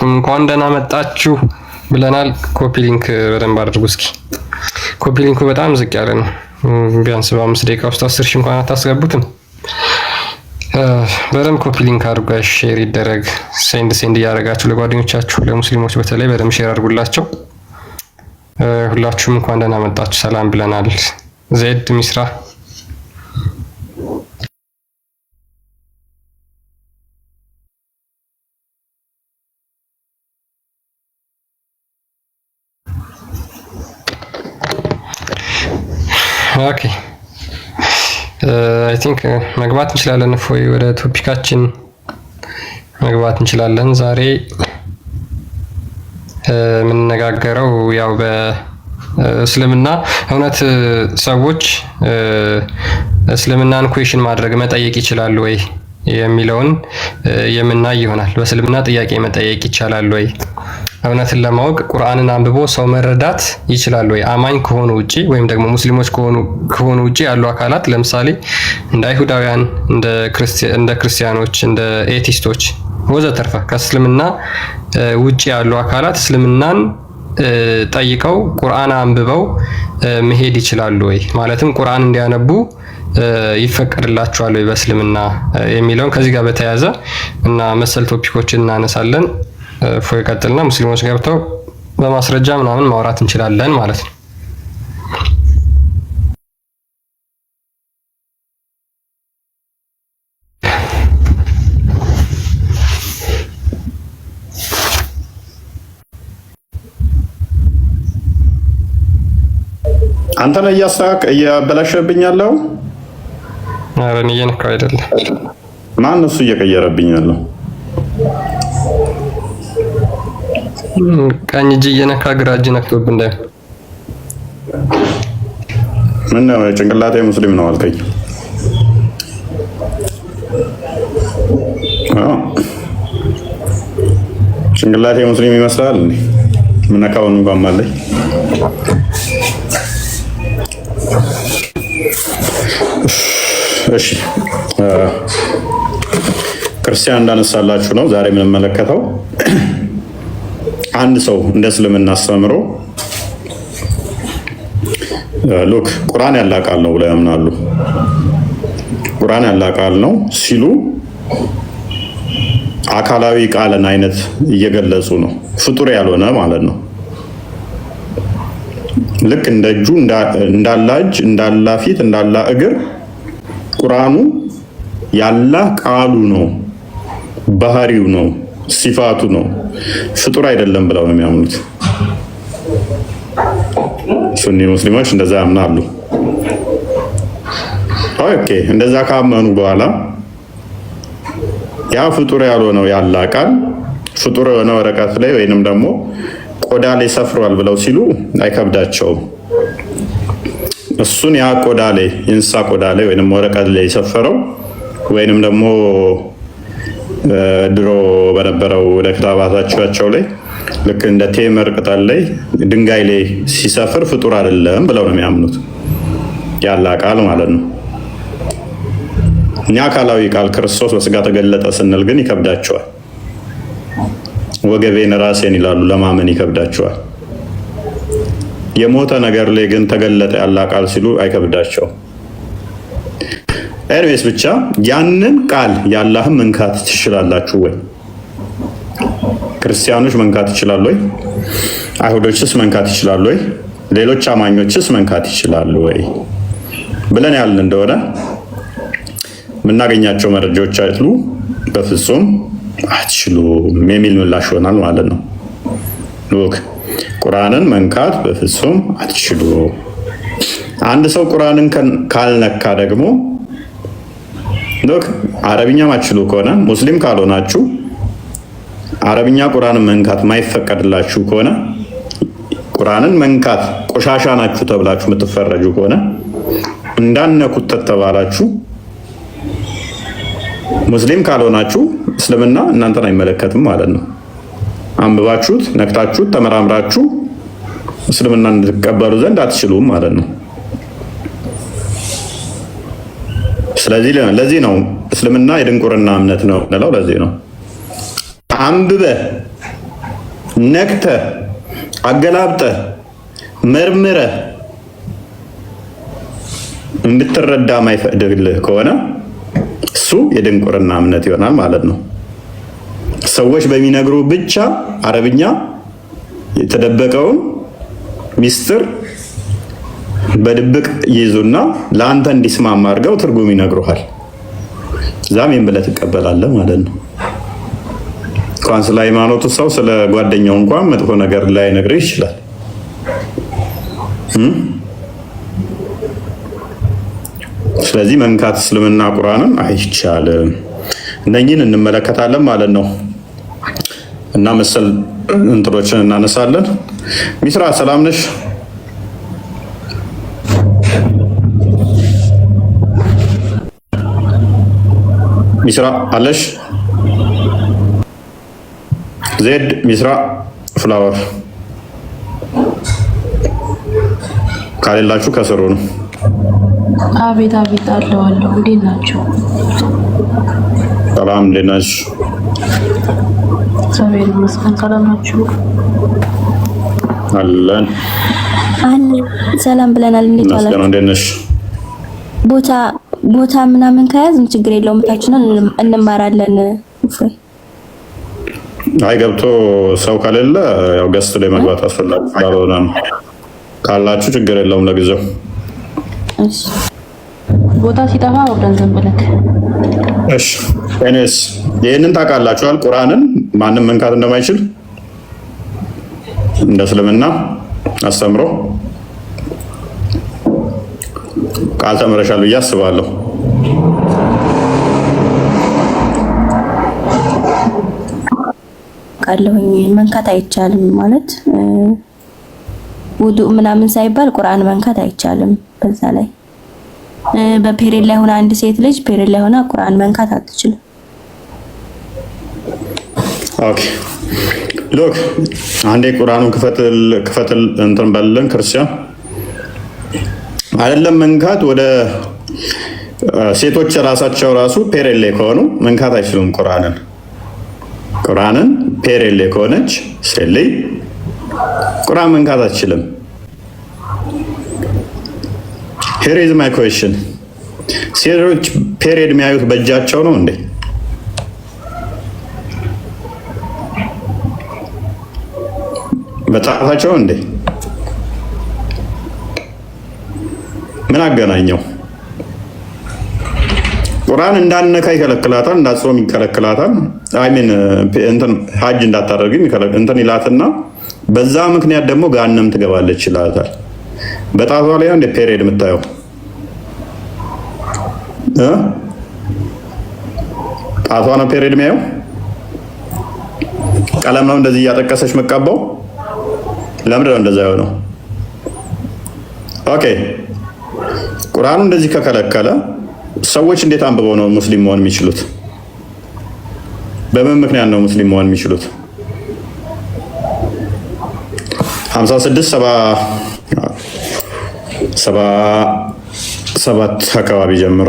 ሁላችሁም እንኳን ደህና መጣችሁ ብለናል። ኮፒ ሊንክ በደንብ አድርጉ እስኪ። ኮፒ ሊንኩ በጣም ዝቅ ያለ ነው። ቢያንስ በ5 ደቂቃ ውስጥ 10 ሺህ እንኳን አታስገቡትም። በደንብ ኮፒ ሊንክ አድርጉ፣ ሼር ይደረግ። ሴንድ እያደረጋችሁ ለጓደኞቻችሁ ለሙስሊሞች በተለይ በደንብ ሼር አድርጉላቸው። ሁላችሁም እንኳን ደህና መጣችሁ ሰላም ብለናል። ዜድ ሚስራ ኦኬ አይ ቲንክ መግባት እንችላለን። እፎይ ወደ ቶፒካችን መግባት እንችላለን። ዛሬ የምንነጋገረው ያው በእስልምና እውነት ሰዎች እስልምናን ኩዌሽን ማድረግ መጠየቅ ይችላሉ ወይ የሚለውን የምናይ ይሆናል። በእስልምና ጥያቄ መጠየቅ ይቻላል ወይ? እውነትን ለማወቅ ቁርአንን አንብቦ ሰው መረዳት ይችላል ወይ? አማኝ ከሆኑ ውጪ ወይም ደግሞ ሙስሊሞች ከሆኑ ውጪ ያሉ አካላት ለምሳሌ እንደ አይሁዳውያን፣ እንደ ክርስቲያኖች፣ እንደ ኤቲስቶች ወዘተርፈ ከእስልምና ውጪ ያሉ አካላት እስልምናን ጠይቀው ቁርአን አንብበው መሄድ ይችላሉ ወይ? ማለትም ቁርአን እንዲያነቡ ይፈቀድላቸዋል ወይ በእስልምና የሚለውን ከዚህ ጋር በተያያዘ እና መሰል ቶፒኮችን እናነሳለን። ፎይ ቀጥልና ሙስሊሞች ገብተው በማስረጃ ምናምን ማውራት እንችላለን ማለት ነው። አንተ ላይ እያበላሸብኝ ያለው አረን እየነካው አይደለም። ማን ነው እሱ እየቀየረብኝ ያለው? ቀኝ እጅ እየነካ ግራ እጅ ነክቶብህ እንዳይሆን። ምን ነው ጭንቅላቴ ሙስሊም ነው አልከኝ? ጭንቅላቴ ሙስሊም ይመስላል እንዴ? ምን ነካውን እንኳን ማለኝ። እሺ ክርስቲያን እንዳነሳላችሁ ነው ዛሬ የምንመለከተው። አንድ ሰው እንደ እስልምና አስተምሮ ሉክ ቁርአን ያለ ቃል ነው ብለው ያምናሉ። ቁርአን ያለ ቃል ነው ሲሉ አካላዊ ቃልን አይነት እየገለጹ ነው፣ ፍጡር ያልሆነ ማለት ነው። ልክ እንደ እጁ እንዳላ እጅ እንዳላ ፊት እንዳላ እግር ቁርአኑ ያላ ቃሉ ነው፣ ባህሪው ነው፣ ሲፋቱ ነው፣ ፍጡር አይደለም ብለው ነው የሚያምኑት። ሱኒ ሙስሊሞች እንደዛ ያምናሉ። ኦኬ እንደዛ ካመኑ በኋላ ያ ፍጡር ያልሆነው ያላ ቃል ፍጡር የሆነ ወረቀት ላይ ወይንም ደግሞ ቆዳ ላይ ሰፍሯል ብለው ሲሉ አይከብዳቸውም። እሱን ያ ቆዳ ላይ የእንስሳ ቆዳ ላይ ወይንም ወረቀት ላይ የሰፈረው ወይንም ደግሞ ድሮ በነበረው ለክታባታቸው ላይ ልክ እንደ ቴምር ቅጠል ላይ ድንጋይ ላይ ሲሰፍር ፍጡር አይደለም ብለው ነው የሚያምኑት። ያላ ቃል ማለት ነው። እኛ አካላዊ ቃል ክርስቶስ በስጋ ተገለጠ ስንል ግን ይከብዳቸዋል። ወገቤን ራሴን ይላሉ፣ ለማመን ይከብዳቸዋል። የሞተ ነገር ላይ ግን ተገለጠ ያላ ቃል ሲሉ አይከብዳቸው። ኤርሜስ ብቻ ያንን ቃል ያላህም መንካት ትችላላችሁ ወይ? ክርስቲያኖች መንካት ይችላሉ ወይ? አይሁዶችስ መንካት ይችላሉ ወይ? ሌሎች አማኞችስ መንካት ይችላሉ ወይ ብለን ያልን እንደሆነ የምናገኛቸው መረጃዎች አይሉ በፍጹም አትችሉም የሚል ምላሽ ይሆናል ማለት ነው። ሉክ ቁርአንን መንካት በፍጹም አትችሉ። አንድ ሰው ቁርአንን ካልነካ ደግሞ ሉክ አረብኛ ማትችሉ ከሆነ ሙስሊም ካልሆናችሁ አረብኛ ቁርአንን መንካት ማይፈቀድላችሁ ከሆነ ቁርአንን መንካት ቆሻሻ ናችሁ ተብላችሁ የምትፈረጁ ከሆነ እንዳነኩት ተተባላችሁ ሙስሊም ካልሆናችሁ እስልምና እናንተን አይመለከትም ማለት ነው። አንብባችሁት ነክታችሁት ተመራምራችሁ እስልምና እንድትቀበሉ ዘንድ አትችሉም ማለት ነው። ስለዚህ ለዚህ ነው እስልምና የድንቁርና እምነት ነው እንለው። ለዚህ ነው አንብበህ ነክተህ አገላብጠህ መርምረህ እንድትረዳ ማይፈቅድልህ ከሆነ እሱ የድንቁርና እምነት ይሆናል ማለት ነው። ሰዎች በሚነግሩ ብቻ አረብኛ የተደበቀውን ሚስጥር በድብቅ ይይዙና ለአንተ እንዲስማማ አድርገው ትርጉም ይነግሩሃል። ዛሜን ብለህ ትቀበላለህ ማለት ነው። እንኳን ስለ ሃይማኖቱ ሰው ስለ ጓደኛው እንኳን መጥፎ ነገር ላይ ነግርህ ይችላል። ስለዚህ መንካት እስልምና ቁርአንን አይቻልም። እነኝን እንመለከታለን ማለት ነው እና መሰል እንትሮችን እናነሳለን። ሚስራ ሰላም ነሽ? ሚስራ አለሽ? ዜድ ሚስራ ፍላወር ካሌላችሁ ከስሩ ነው። አቤት አቤት አለው። እንዴት ናችሁ? ሰላም እንዴት ናችሁ? እግዚአብሔር ይመስገን። ሰላም ናችሁ? አለን ሰላም ብለናል። እንዴት ዋላችሁ? እንዴት ነሽ? ቦታ ምናምን ከያዝን ችግር የለውም። ታችንን እንማራለን። አይ ገብቶ ሰው ከሌለ ያው ገስት ላይ መግባት አስፈላጊ ካልሆነ ነው። ካላችሁ ችግር የለውም ለጊዜው። እሺ ቦታ ሲጠፋ ወርደን ዝም ብለክ። እሺ እኔስ ይሄንን ታውቃላችኋል። ቁርአንን ማንም መንካት እንደማይችል እንደ እስልምና አስተምሮ ቃል ተምረሻል ብዬ አስባለሁ። ቃለሁኝ መንካት አይቻልም ማለት ውዱእ ምናምን ሳይባል ቁርአን መንካት አይቻልም። በዛ ላይ በፔሬድ ላይ ሆና አንድ ሴት ልጅ ፔሬድ ላይ ሆና ቁርአን መንካት አትችልም። ኦኬ ሎክ አንዴ ቁርአኑን ክፈትል እንትን በለን ክርስቲያን አይደለም መንካት ወደ ሴቶች ራሳቸው ራሱ ፔሬድ ላይ ከሆኑ መንካት አይችሉም። ቁርአንን ፔሬድ ላይ ከሆነች ሴት ልጅ ቁርአን መንካት አትችልም። here is my question ሴቶች ፔሬድ የሚያዩት በእጃቸው ነው እንዴ? በጣታቸው እንዴ? ምን አገናኘው? ቁርአን እንዳነካ ይከለክላታል፣ እንዳትጾም ይከለክላታል። አይሚን እንትን ሀጅ እንዳታደርግ እንትን ይላትና በዛ ምክንያት ደግሞ ገሃነም ትገባለች ይላታል። በጣቷ ላይ እንደ ፔሬድ የምታየው ጣቷ ነው ፔሬድ የሚያየው። ቀለም ነው እንደዚህ እያጠቀሰች መቀባው። ለምንድን ነው እንደዛ የሆነው? ኦኬ ቁርአኑ እንደዚህ ከከለከለ ሰዎች እንዴት አንብበው ነው ሙስሊም መሆን የሚችሉት? በምን ምክንያት ነው ሙስሊም መሆን የሚችሉት? 56 77 አካባቢ ጀምሮ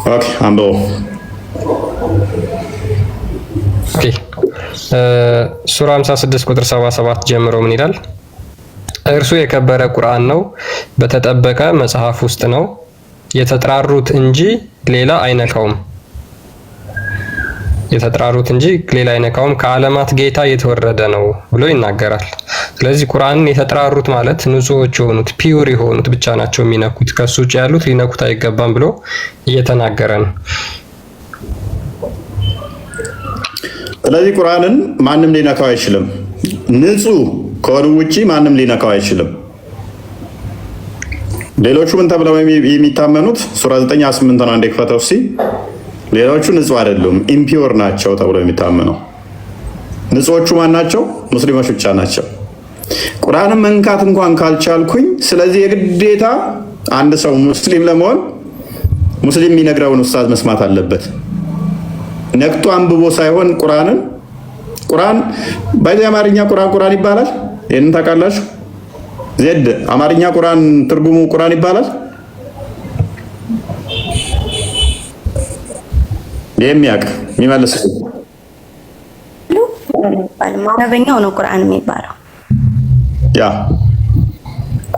ኦኬ አንብበው። ኦኬ ሱራ 56 ቁጥር 77 ጀምሮ ምን ይላል? እርሱ የከበረ ቁርአን ነው፣ በተጠበቀ መጽሐፍ ውስጥ ነው፣ የተጠራሩት እንጂ ሌላ አይነካውም። ከዓለማት ጌታ የተወረደ ነው ብሎ ይናገራል። ስለዚህ ቁርአንን የተጠራሩት ማለት ንጹዎች የሆኑት ፒውር የሆኑት ብቻ ናቸው የሚነኩት፣ ከሱ ውጭ ያሉት ሊነኩት አይገባም ብሎ እየተናገረ ነው። ስለዚህ ቁርአንን ማንም ሊነካው አይችልም። ንጹህ ከሆኑ ውጪ ማንም ሊነካው አይችልም። ሌሎቹ ምን ተብለው የሚታመኑት ሱራ 9:8 ነው። አንዴ ክፈተው እስኪ። ሌሎቹ ንጹህ አይደሉም ኢምፒውር ናቸው ተብለው የሚታመነው። ንጹዎቹ ማን ናቸው? ሙስሊሞች ብቻ ናቸው። ቁርአንን መንካት እንኳን ካልቻልኩኝ፣ ስለዚህ የግዴታ አንድ ሰው ሙስሊም ለመሆን ሙስሊም የሚነግረውን ኡስታዝ መስማት አለበት። ነክቶ አንብቦ ሳይሆን ቁርአንን ቁርአን ባይዘ አማርኛ ቁርአን ይባላል። ይሄንን ታውቃላችሁ? ዜድ አማርኛ ቁርአን ትርጉሙ ቁርአን ይባላል። የሚያውቅ የሚመልስ አረበኛው ነው ቁርአን የሚባለው። ያ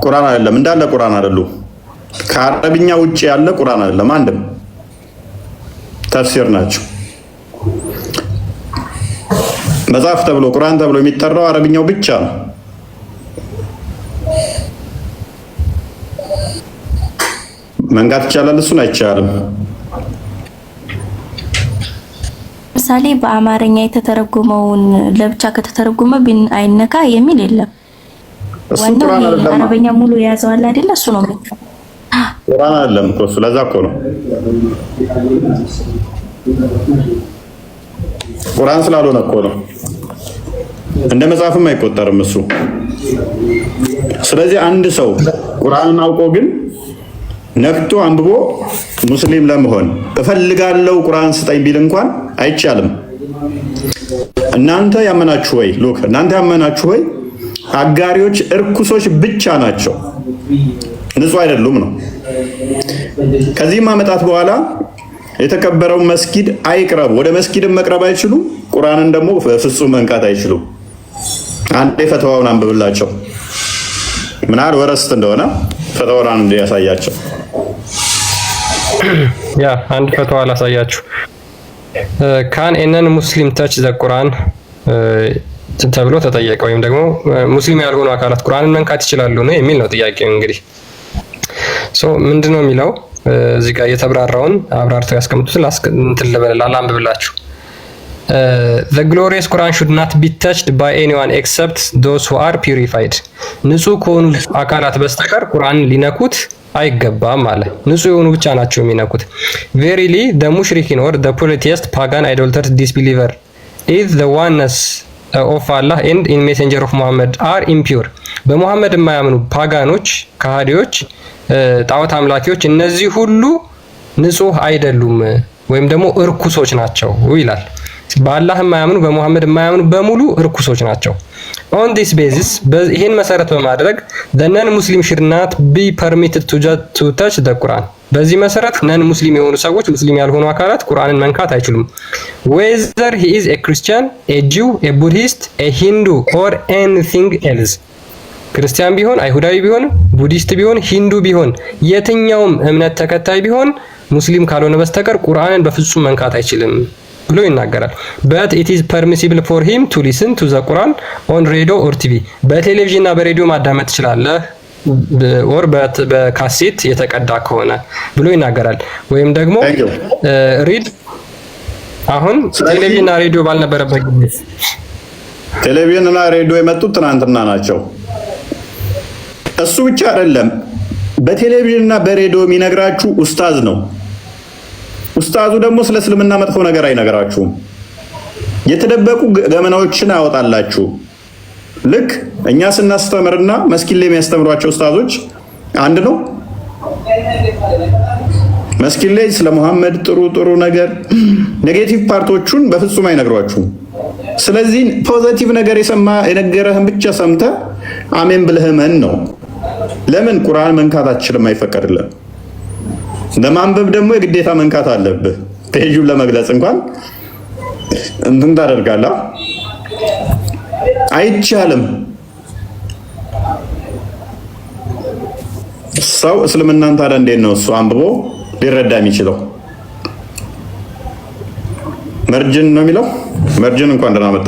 ቁርአን አይደለም፣ እንዳለ ቁርአን አይደለም። ከአረብኛ ውጪ ያለ ቁርአን አይደለም። አንድም ተፍሲር ናቸው። መጽሐፍ ተብሎ ቁርአን ተብሎ የሚጠራው አረብኛው ብቻ ነው። መንጋት ይቻላል፣ እሱን አይቻልም። ምሳሌ በአማርኛ የተተረጎመውን ለብቻ ከተተረጎመ አይነካ የሚል የለም። ዋናው አረበኛ ሙሉ የያዘው አለ አይደል? እሱ ነው ቁርአን አይደለም እኮ እሱ። ለዛ እኮ ነው ቁርአን ስላልሆነ እኮ ነው። እንደ መጽሐፍም አይቆጠርም እሱ። ስለዚህ አንድ ሰው ቁርአንን አውቆ ግን ነክቶ አንብቦ ሙስሊም ለመሆን እፈልጋለሁ ቁርአን ስጠኝ ቢል እንኳን አይቻልም። እናንተ ያመናችሁ ወይ ሉክ እናንተ ያመናችሁ ወይ አጋሪዎች እርኩሶች ብቻ ናቸው፣ ንጹህ አይደሉም ነው። ከዚህም ዓመታት በኋላ የተከበረው መስጊድ አይቅረቡ፣ ወደ መስጊድም መቅረብ አይችሉም። ቁርአንን ደግሞ ፍጹም መንካት አይችሉም። አንዴ ፈተዋውን አንብብላቸው ምናል ወረስት እንደሆነ ፈተዋውን እንዲያሳያቸው። ያ አንድ ፈተዋ ላሳያችሁ። ካን ኤነን ሙስሊም ተች ዘ ቁርአን ተብሎ ተጠየቀ። ወይም ደግሞ ሙስሊም ያልሆኑ አካላት ቁርአንን መንካት ይችላሉ ነው የሚል ነው ጥያቄው። እንግዲህ ምንድነው የሚለው እዚህ ጋር የተብራራውን አብራርተው ያስቀምጡትን ላንብብላችሁ። The glorious Quran should not be touched by anyone except those who are purified. ንጹህ ከሆኑ አካላት በስተቀር ቁርአንን ሊነኩት አይገባም አለ። ንጹህ የሆኑ ብቻ ናቸው የሚነኩት። Verily the mushrikin or the polytheist pagan idolaters disbeliever is the oneness of Allah and in messenger of Muhammad are impure. በሙሐመድ የማያምኑ ፓጋኖች፣ ከሃዲዎች፣ ጣዖት አምላኪዎች እነዚህ ሁሉ ንጹህ አይደሉም ወይም ደግሞ እርኩሶች ናቸው ይላል። በአላህ የማያምኑ በሙሐመድ የማያምኑ በሙሉ እርኩሶች ናቸው። on this basis ይሄን መሰረት በማድረግ the non muslim should not be permitted to touch the Quran። በዚህ መሰረት ነን ሙስሊም የሆኑ ሰዎች ሙስሊም ያልሆኑ አካላት ቁርአንን መንካት አይችሉም። whether he is a Christian, a Jew, a Buddhist, a Hindu or anything else ክርስቲያን ቢሆን አይሁዳዊ ቢሆን ቡዲስት ቢሆን ሂንዱ ቢሆን የትኛውም እምነት ተከታይ ቢሆን ሙስሊም ካልሆነ በስተቀር ቁርአንን በፍጹም መንካት አይችልም ብሎ ይናገራል። but it is permissible for him to listen to the Quran on radio or TV። በቴሌቪዥን እና በሬዲዮ ማዳመጥ ትችላለህ or በካሴት የተቀዳ ከሆነ ብሎ ይናገራል። ወይም ደግሞ ሪድ አሁን ቴሌቪዥን እና ሬዲዮ ባልነበረበት ጊዜ ቴሌቪዥን እና ሬዲዮ የመጡት ትናንትና ናቸው። እሱ ብቻ አይደለም፣ በቴሌቪዥን እና በሬዲዮ የሚነግራችሁ ኡስታዝ ነው። ኡስታዙ ደግሞ ስለ እስልምና መጥፎ ነገር አይነግራችሁም። የተደበቁ ገመናዎችን አያወጣላችሁ። ልክ እኛ ስናስተምርና መስጊድ ላይ የሚያስተምሯቸው ኡስታዞች አንድ ነው። መስጊድ ላይ ስለ መሐመድ ጥሩ ነገር ኔጌቲቭ ፓርቶቹን በፍጹም አይነግሯችሁም። ስለዚህ ፖዚቲቭ ነገር የነገረህን ብቻ ሰምተህ አሜን ብለህ መን ነው። ለምን ቁርአን መንካት አትችልም? አይፈቀድልህም። ለማንበብ ደግሞ የግዴታ መንካት አለብህ። ፔጁን ለመግለጽ እንኳን እንትን ታደርጋለህ። አይቻልም። ሰው እስልምናን ታዲያ እንዴት ነው እሱ አንብቦ ሊረዳ የሚችለው? መርጅን ነው የሚለው። መርጅን እንኳን ደህና መጣ።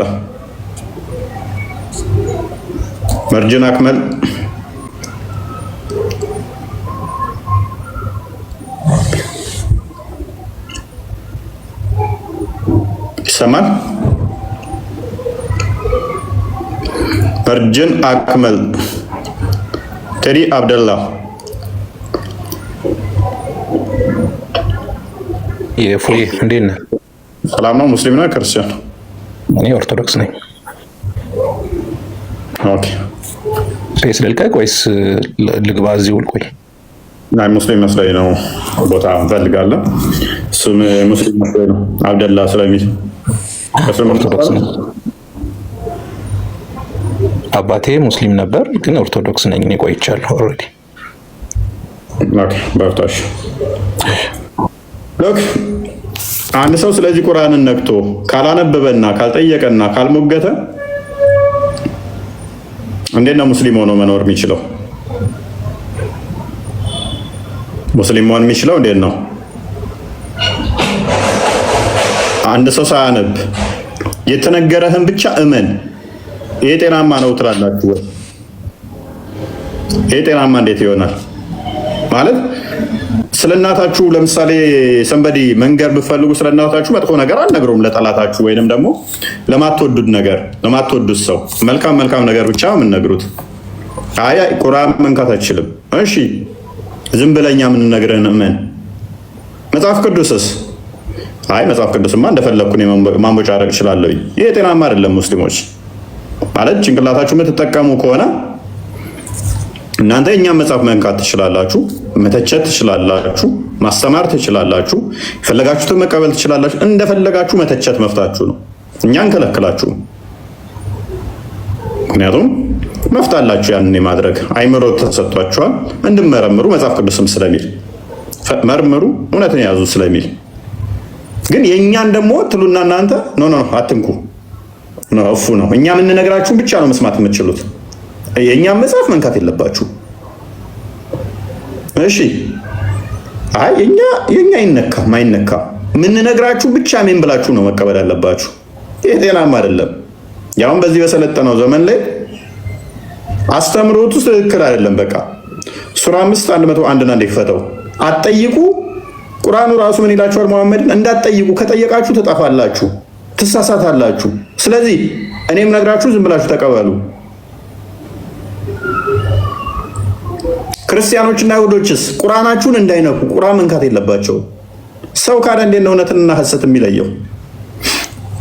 መርጅን አክመል ይሰማል። መርጅን አክመል ቴዲ አብደላ የፎይ እንዴት ነህ? ሰላም ነው። ሙስሊም ነው ክርስቲያን? እኔ ኦርቶዶክስ ነኝ። ኦኬ። ስፔስ ልልቀቅ ወይስ ልግባ? እዚሁ ልቆይ? ናይ ሙስሊም መስለኝ ነው። ቦታ እንፈልጋለን። ስም ሙስሊም መስለኝ ነው። አብደላ ስለሚል ኦርቶዶክስ ነው። አባቴ ሙስሊም ነበር፣ ግን ኦርቶዶክስ ነኝ። እኔ ቆይቻለሁ ኦልሬዲ። ኦኬ በርታሽ። ሎክ አንድ ሰው ስለዚህ ቁርአንን ነክቶ ካላነበበና ካልጠየቀና ካልሞገተ እንዴት ነው ሙስሊም ሆኖ መኖር የሚችለው? ሙስሊም መሆን የሚችለው እንዴት ነው? አንድ ሰው ሳያነብ የተነገረህን ብቻ እመን፣ ይሄ ጤናማ ነው ትላላችሁ ወይ? ይሄ ጤናማ እንዴት ይሆናል? ማለት ስለ እናታችሁ ለምሳሌ ሰንበዲ መንገር ብትፈልጉ ስለ እናታችሁ መጥፎ ነገር አልነግሩም ለጠላታችሁ፣ ወይንም ደግሞ ለማትወዱት ነገር ለማትወዱት ሰው መልካም መልካም ነገር ብቻ የምንነግሩት። አይ ቁርአን መንካት አይችልም። እሺ ዝም ብለኛ የምንነግርህን እመን። መጽሐፍ ቅዱስስ? አይ መጽሐፍ ቅዱስማ እንደፈለግኩ ማንቦጫረቅ እችላለሁ። ይሄ ጤናማ አይደለም። ሙስሊሞች ማለት ጭንቅላታችሁ የምትጠቀሙ ከሆነ እናንተ የእኛም መጽሐፍ መንካት ትችላላችሁ፣ መተቸት ትችላላችሁ፣ ማስተማር ትችላላችሁ፣ የፈለጋችሁትን መቀበል ትችላላችሁ። እንደፈለጋችሁ መተቸት መፍታችሁ ነው። እኛ እንከለክላችሁ። ምክንያቱም መፍታላችሁ ያንን የማድረግ አይምሮ ተሰጥቷችኋል እንድመረምሩ መጽሐፍ ቅዱስም ስለሚል መርምሩ እውነትን ያዙ ስለሚል። ግን የእኛን ደግሞ ትሉና እናንተ ኖ አትንኩ እፉ ነው። እኛ የምንነግራችሁን ብቻ ነው መስማት የምትችሉት። የእኛም መጽሐፍ መንካት የለባችሁ። እሺ አይ የኛ ይነካ ማይነካ የምንነግራችሁ ብቻ ምን ብላችሁ ነው መቀበል ያለባችሁ። ይሄ ጤናማ አይደለም። ያውም በዚህ በሰለጠነው ዘመን ላይ አስተምሮቱ ትክክል አይደለም። በቃ ሱራ 5:101 እና እንደፈተው አትጠይቁ። ቁርአኑ ራሱ ምን ይላችኋል? መሐመድን እንዳትጠይቁ፣ ከጠየቃችሁ ትጠፋላችሁ፣ ትሳሳታላችሁ። ስለዚህ እኔም ነግራችሁ ዝም ብላችሁ ተቀበሉ። ክርስቲያኖችና አይሁዶችስ ቁርአናችሁን እንዳይነኩ ቁርአን መንካት የለባቸው። ሰው ካለ እንዴት ነው እውነትንና ሐሰት የሚለየው?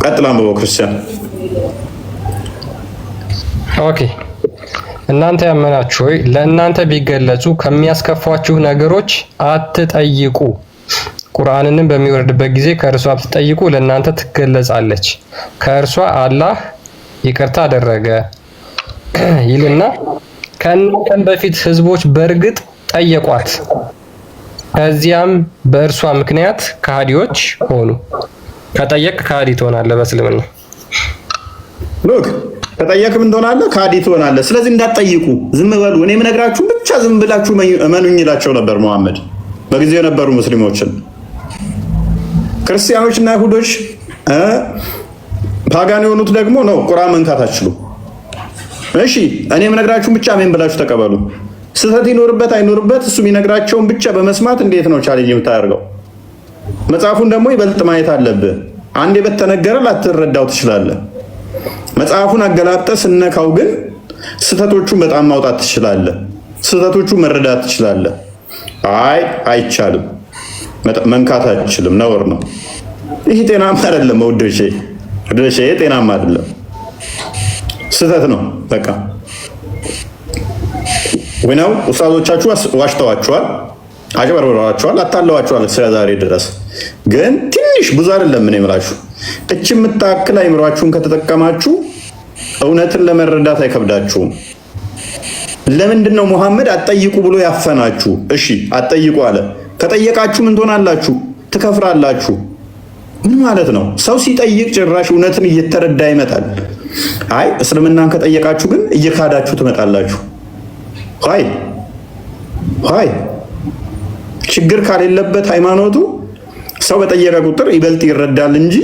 ቀጥላ አንብበው ክርስቲያን። ኦኬ እናንተ ያመናችሁ ሆይ ለእናንተ ቢገለጹ ከሚያስከፏችሁ ነገሮች አትጠይቁ። ቁርአንንም በሚወርድበት ጊዜ ከእርሷ ብትጠይቁ ለእናንተ ትገለጻለች። ከእርሷ አላህ ይቅርታ አደረገ ይልና ከእናንተም በፊት ህዝቦች በእርግጥ ጠየቋት፣ ከዚያም በእርሷ ምክንያት ከሃዲዎች ሆኑ። ከጠየቅ ከሃዲ ትሆናለህ በእስልምና። ሎክ ከጠየቅም እንደሆናለህ ከሃዲ ትሆናለህ። ስለዚህ እንዳትጠይቁ ዝም በሉ። እኔ የምነግራችሁ ብቻ ዝም ብላችሁ እመኑኝ ይላቸው ነበር መሐመድ በጊዜው የነበሩ ሙስሊሞችን። ክርስቲያኖችና አይሁዶች ፓጋን የሆኑት ደግሞ ነው ቁርአን መንካት አትችሉ። እሺ እኔ የምነግራችሁን ብቻ ምን ብላችሁ ተቀበሉ። ስህተት ይኖርበት አይኖርበት እሱ የሚነግራቸውን ብቻ በመስማት እንዴት ነው ቻሌንጅ የምታደርገው? መጽሐፉን ደግሞ ይበልጥ ማየት አለብህ። አንዴ በተነገረ ላትረዳው ትችላለህ። መጽሐፉን አገላብጠህ ስነካው ግን ስህተቶቹን በጣም ማውጣት ትችላለህ። ስህተቶቹን መረዳት ትችላለህ። አይ አይቻልም፣ መንካት አይችልም፣ ነውር ነው። ይህ ጤናማ አይደለም ወዶቼ፣ ይህ ጤናማ አይደለም፣ ስህተት ነው። በቃ ወይናው ኡስታዞቻችሁ ዋሽተዋችኋል፣ አጭበርብረዋችኋል፣ አታለዋችኋል እስከዛሬ ድረስ። ግን ትንሽ ብዙ አይደለም ምን የምላችሁ እቺ የምታክል አይምሯችሁን ከተጠቀማችሁ እውነትን ለመረዳት አይከብዳችሁም። ለምንድን ነው ሙሐመድ አትጠይቁ ብሎ ያፈናችሁ? እሺ አትጠይቁ አለ። ከጠየቃችሁ ምን ትሆናላችሁ? ትከፍራላችሁ። ምን ማለት ነው? ሰው ሲጠይቅ ጭራሽ እውነትን እየተረዳ ይመጣል። አይ እስልምናን ከጠየቃችሁ ግን እየካዳችሁ ትመጣላችሁ። ሀይ ችግር ካሌለበት ሃይማኖቱ ሰው በጠየቀ ቁጥር ይበልጥ ይረዳል እንጂ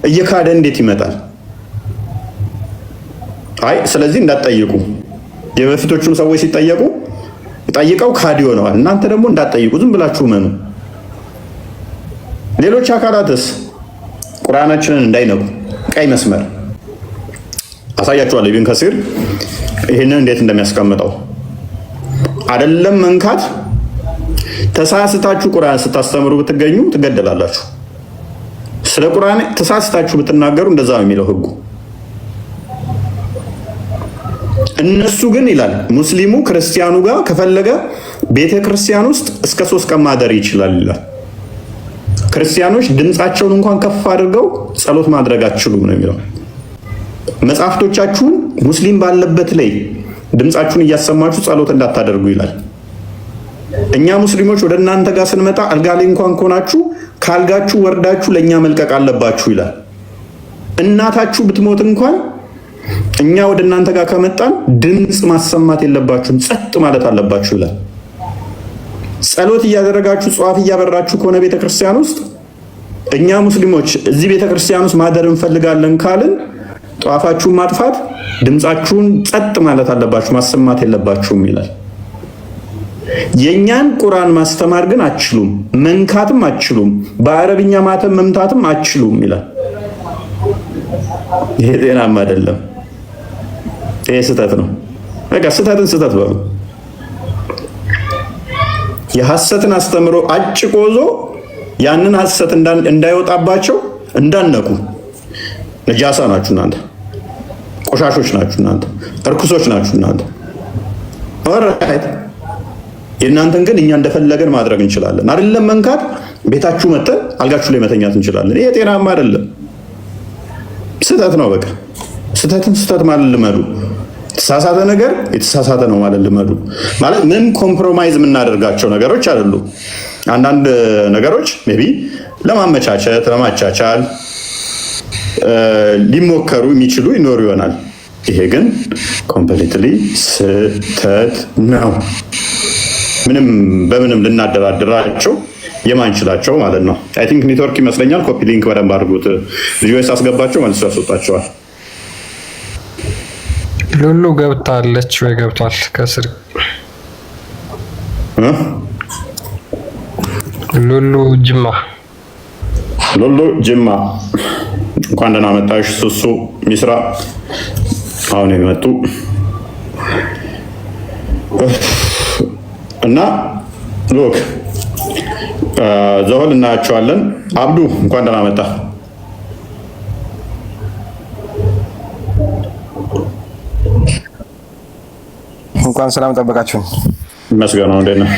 እየካደ እንዴት ይመጣል? አይ ስለዚህ እንዳትጠይቁ። የበፊቶቹም ሰዎች ሲጠየቁ ጠይቀው ካዲ ሆነዋል። እናንተ ደግሞ እንዳትጠይቁ ዝም ብላችሁ መኑ። ሌሎች አካላትስ ቁርአናችንን እንዳይነኩ ቀይ መስመር አሳያችኋለሁ። ኢብን ከሲር ይህንን እንዴት እንደሚያስቀምጠው አይደለም መንካት፣ ተሳስታችሁ ቁርአን ስታስተምሩ ብትገኙ ትገደላላችሁ። ስለ ቁርአን ተሳስታችሁ ብትናገሩ እንደዛ ነው የሚለው ህጉ። እነሱ ግን ይላል ሙስሊሙ ክርስቲያኑ ጋር ከፈለገ ቤተ ክርስቲያን ውስጥ እስከ 3 ቀን ማደር ይችላል ይላል። ክርስቲያኖች ድምፃቸውን እንኳን ከፍ አድርገው ጸሎት ማድረግ አትችሉም ነው የሚለው። መጽሐፍቶቻችሁን ሙስሊም ባለበት ላይ ድምጻችሁን እያሰማችሁ ጸሎት እንዳታደርጉ ይላል። እኛ ሙስሊሞች ወደ እናንተ ጋር ስንመጣ አልጋ ላይ እንኳን ከሆናችሁ ካልጋችሁ ወርዳችሁ ለኛ መልቀቅ አለባችሁ ይላል። እናታችሁ ብትሞት እንኳን እኛ ወደ እናንተ ጋር ከመጣን ድምጽ ማሰማት የለባችሁም፣ ጸጥ ማለት አለባችሁ ይላል። ጸሎት እያደረጋችሁ ጿፍ እያበራችሁ ከሆነ ቤተክርስቲያን ውስጥ እኛ ሙስሊሞች እዚህ ቤተክርስቲያን ውስጥ ማደር እንፈልጋለን ካልን ጧፋችሁን ማጥፋት፣ ድምጻችሁን ጸጥ ማለት አለባችሁ፣ ማሰማት የለባችሁም ይላል። የኛን ቁርአን ማስተማር ግን አትችሉም፣ መንካትም አትችሉም፣ በአረብኛ ማተም መምታትም አትችሉም ይላል። ይሄ ጤናማ አይደለም። ይሄ ስህተት ነው። በቃ ስህተትን ስህተት በሉ። የሐሰትን አስተምሮ አጭቆ ይዞ ያንን ሐሰት እንዳይወጣባቸው እንዳነቁ ነጃሳ ናችሁ እናንተ፣ ቆሻሾች ናችሁ እናንተ፣ እርኩሶች ናችሁ እናንተ። ኦልራይት የእናንተን ግን እኛ እንደፈለገን ማድረግ እንችላለን። አይደለም መንካት፣ ቤታችሁ መተን አልጋችሁ ላይ መተኛት እንችላለን። ይሄ ጤናማ አይደለም፣ ስህተት ነው። በቃ ስህተትን ስህተት ማለት ልመዱ። የተሳሳተ ነገር የተሳሳተ ነው ማለት ልመዱ። ማለት ምንም ኮምፕሮማይዝ የምናደርጋቸው ነገሮች አይደሉም። አንዳንድ ነገሮች ሜይ ቢ ለማመቻቸት ለማቻቻል ሊሞከሩ የሚችሉ ይኖሩ ይሆናል። ይሄ ግን ኮምፕሊትሊ ስህተት ነው። ምንም በምንም ልናደራድራቸው የማንችላቸው ማለት ነው። አይ ቲንክ ኔትወርክ ይመስለኛል። ኮፒ ሊንክ በደንብ አድርጉት። ልጆች አስገባቸው መልሶ ያስወጣቸዋል። ሉሉ ገብታለች ወይ ገብቷል? ከስር ሉሉ ጅማ እንኳን ደህና መጣሽ። ሱሱ ሚስራ አሁን የመጡ እና ሎክ ዘሆል እናያቸዋለን። አብዱ እንኳን ደህና መጣ። እንኳን ሰላም ጠበቃችሁ። መስገን ነው። እንዴት ነህ?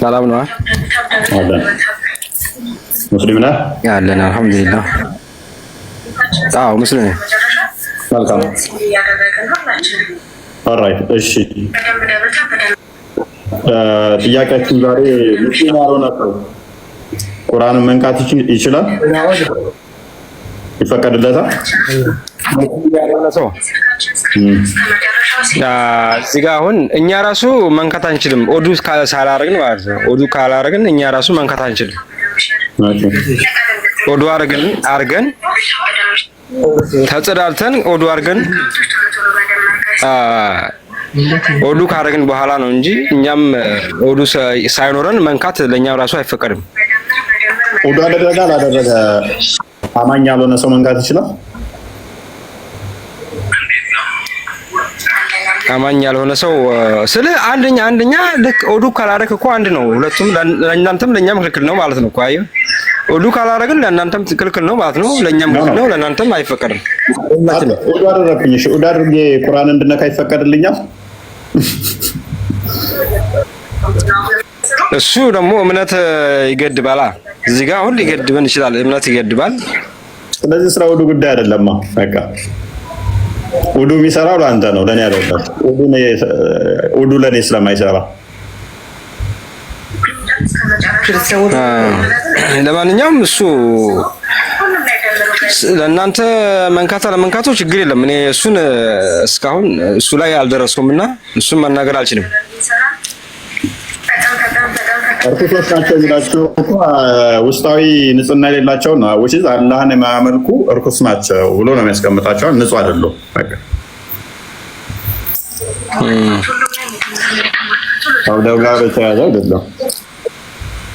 ሰላም ነው አለን። ሙስሊም ነህ? ያለን አልሐምዱሊላህ። አዎ ሙስሊም ነኝ። መልካም። ኦልራይት እሺ። ጥያቄያችን ዛሬ ሙስሊም ያልሆነ ሰው ቁርአንን መንካት ይችላል? ይፈቀድለታል? እዚህ ጋ አሁን እኛ ራሱ መንካት አንችልም። ኦዱ ካላረግን ማለት ነው። ኦዱ ካላረግን እኛ ራሱ መንካት አንችልም። ኦዱ አርገን ተጸዳልተን ኦዱ አርገን ኦዱ ካረግን በኋላ ነው እንጂ እኛም ኦዱ ሳይኖረን መንካት ለኛም ራሱ አይፈቀድም። ኦዱ አደረገ አላደረገ አማኝ ያልሆነ ሰው መንካት ይችላል? አማኝ ያልሆነ ሰው ስለ አንደኛ ልክ ኦዱ ካላረክ እኮ አንድ ነው። ሁለቱም ለእናንተም ለኛም ክልክል ነው ማለት ነው እኮ። አየህ ኦዱ ካላረግን ለእናንተም ክልክል ነው ማለት ነው። ለኛም ክልክል ነው፣ ለእናንተም አይፈቀድም። ኦዱ አደረግኝ። እሺ ኦዱ አድርጌ ቁርአን እንድነካ ይፈቀድልኛል? እሱ ደግሞ እምነት ይገድባል። እዚህ ጋር አሁን ሊገድበን ይችላል። እምነት ይገድባል። ስለዚህ ስራ ኦዱ ጉዳይ አይደለም። በቃ ኦዱ የሚሰራው ለአንተ ነው፣ ለኔ አይደለም። ኦዱ ለኔ ስለማይሰራ ለማንኛውም እሱ ለእናንተ መንካታ ለመንካቱ ችግር የለም። እኔ እሱን እስካሁን እሱ ላይ አልደረስኩምና እሱን መናገር አልችልም። እርኩሶች ናቸው የሚላቸው ውስጣዊ ንጽህና የሌላቸው ነው። ወይስ አላህን የማያመልኩ እርኩስ ናቸው ብሎ ነው የሚያስቀምጣቸው። ንጹህ አይደሉም። በቃ ከአውደው ጋር የተያዘ አይደለም፣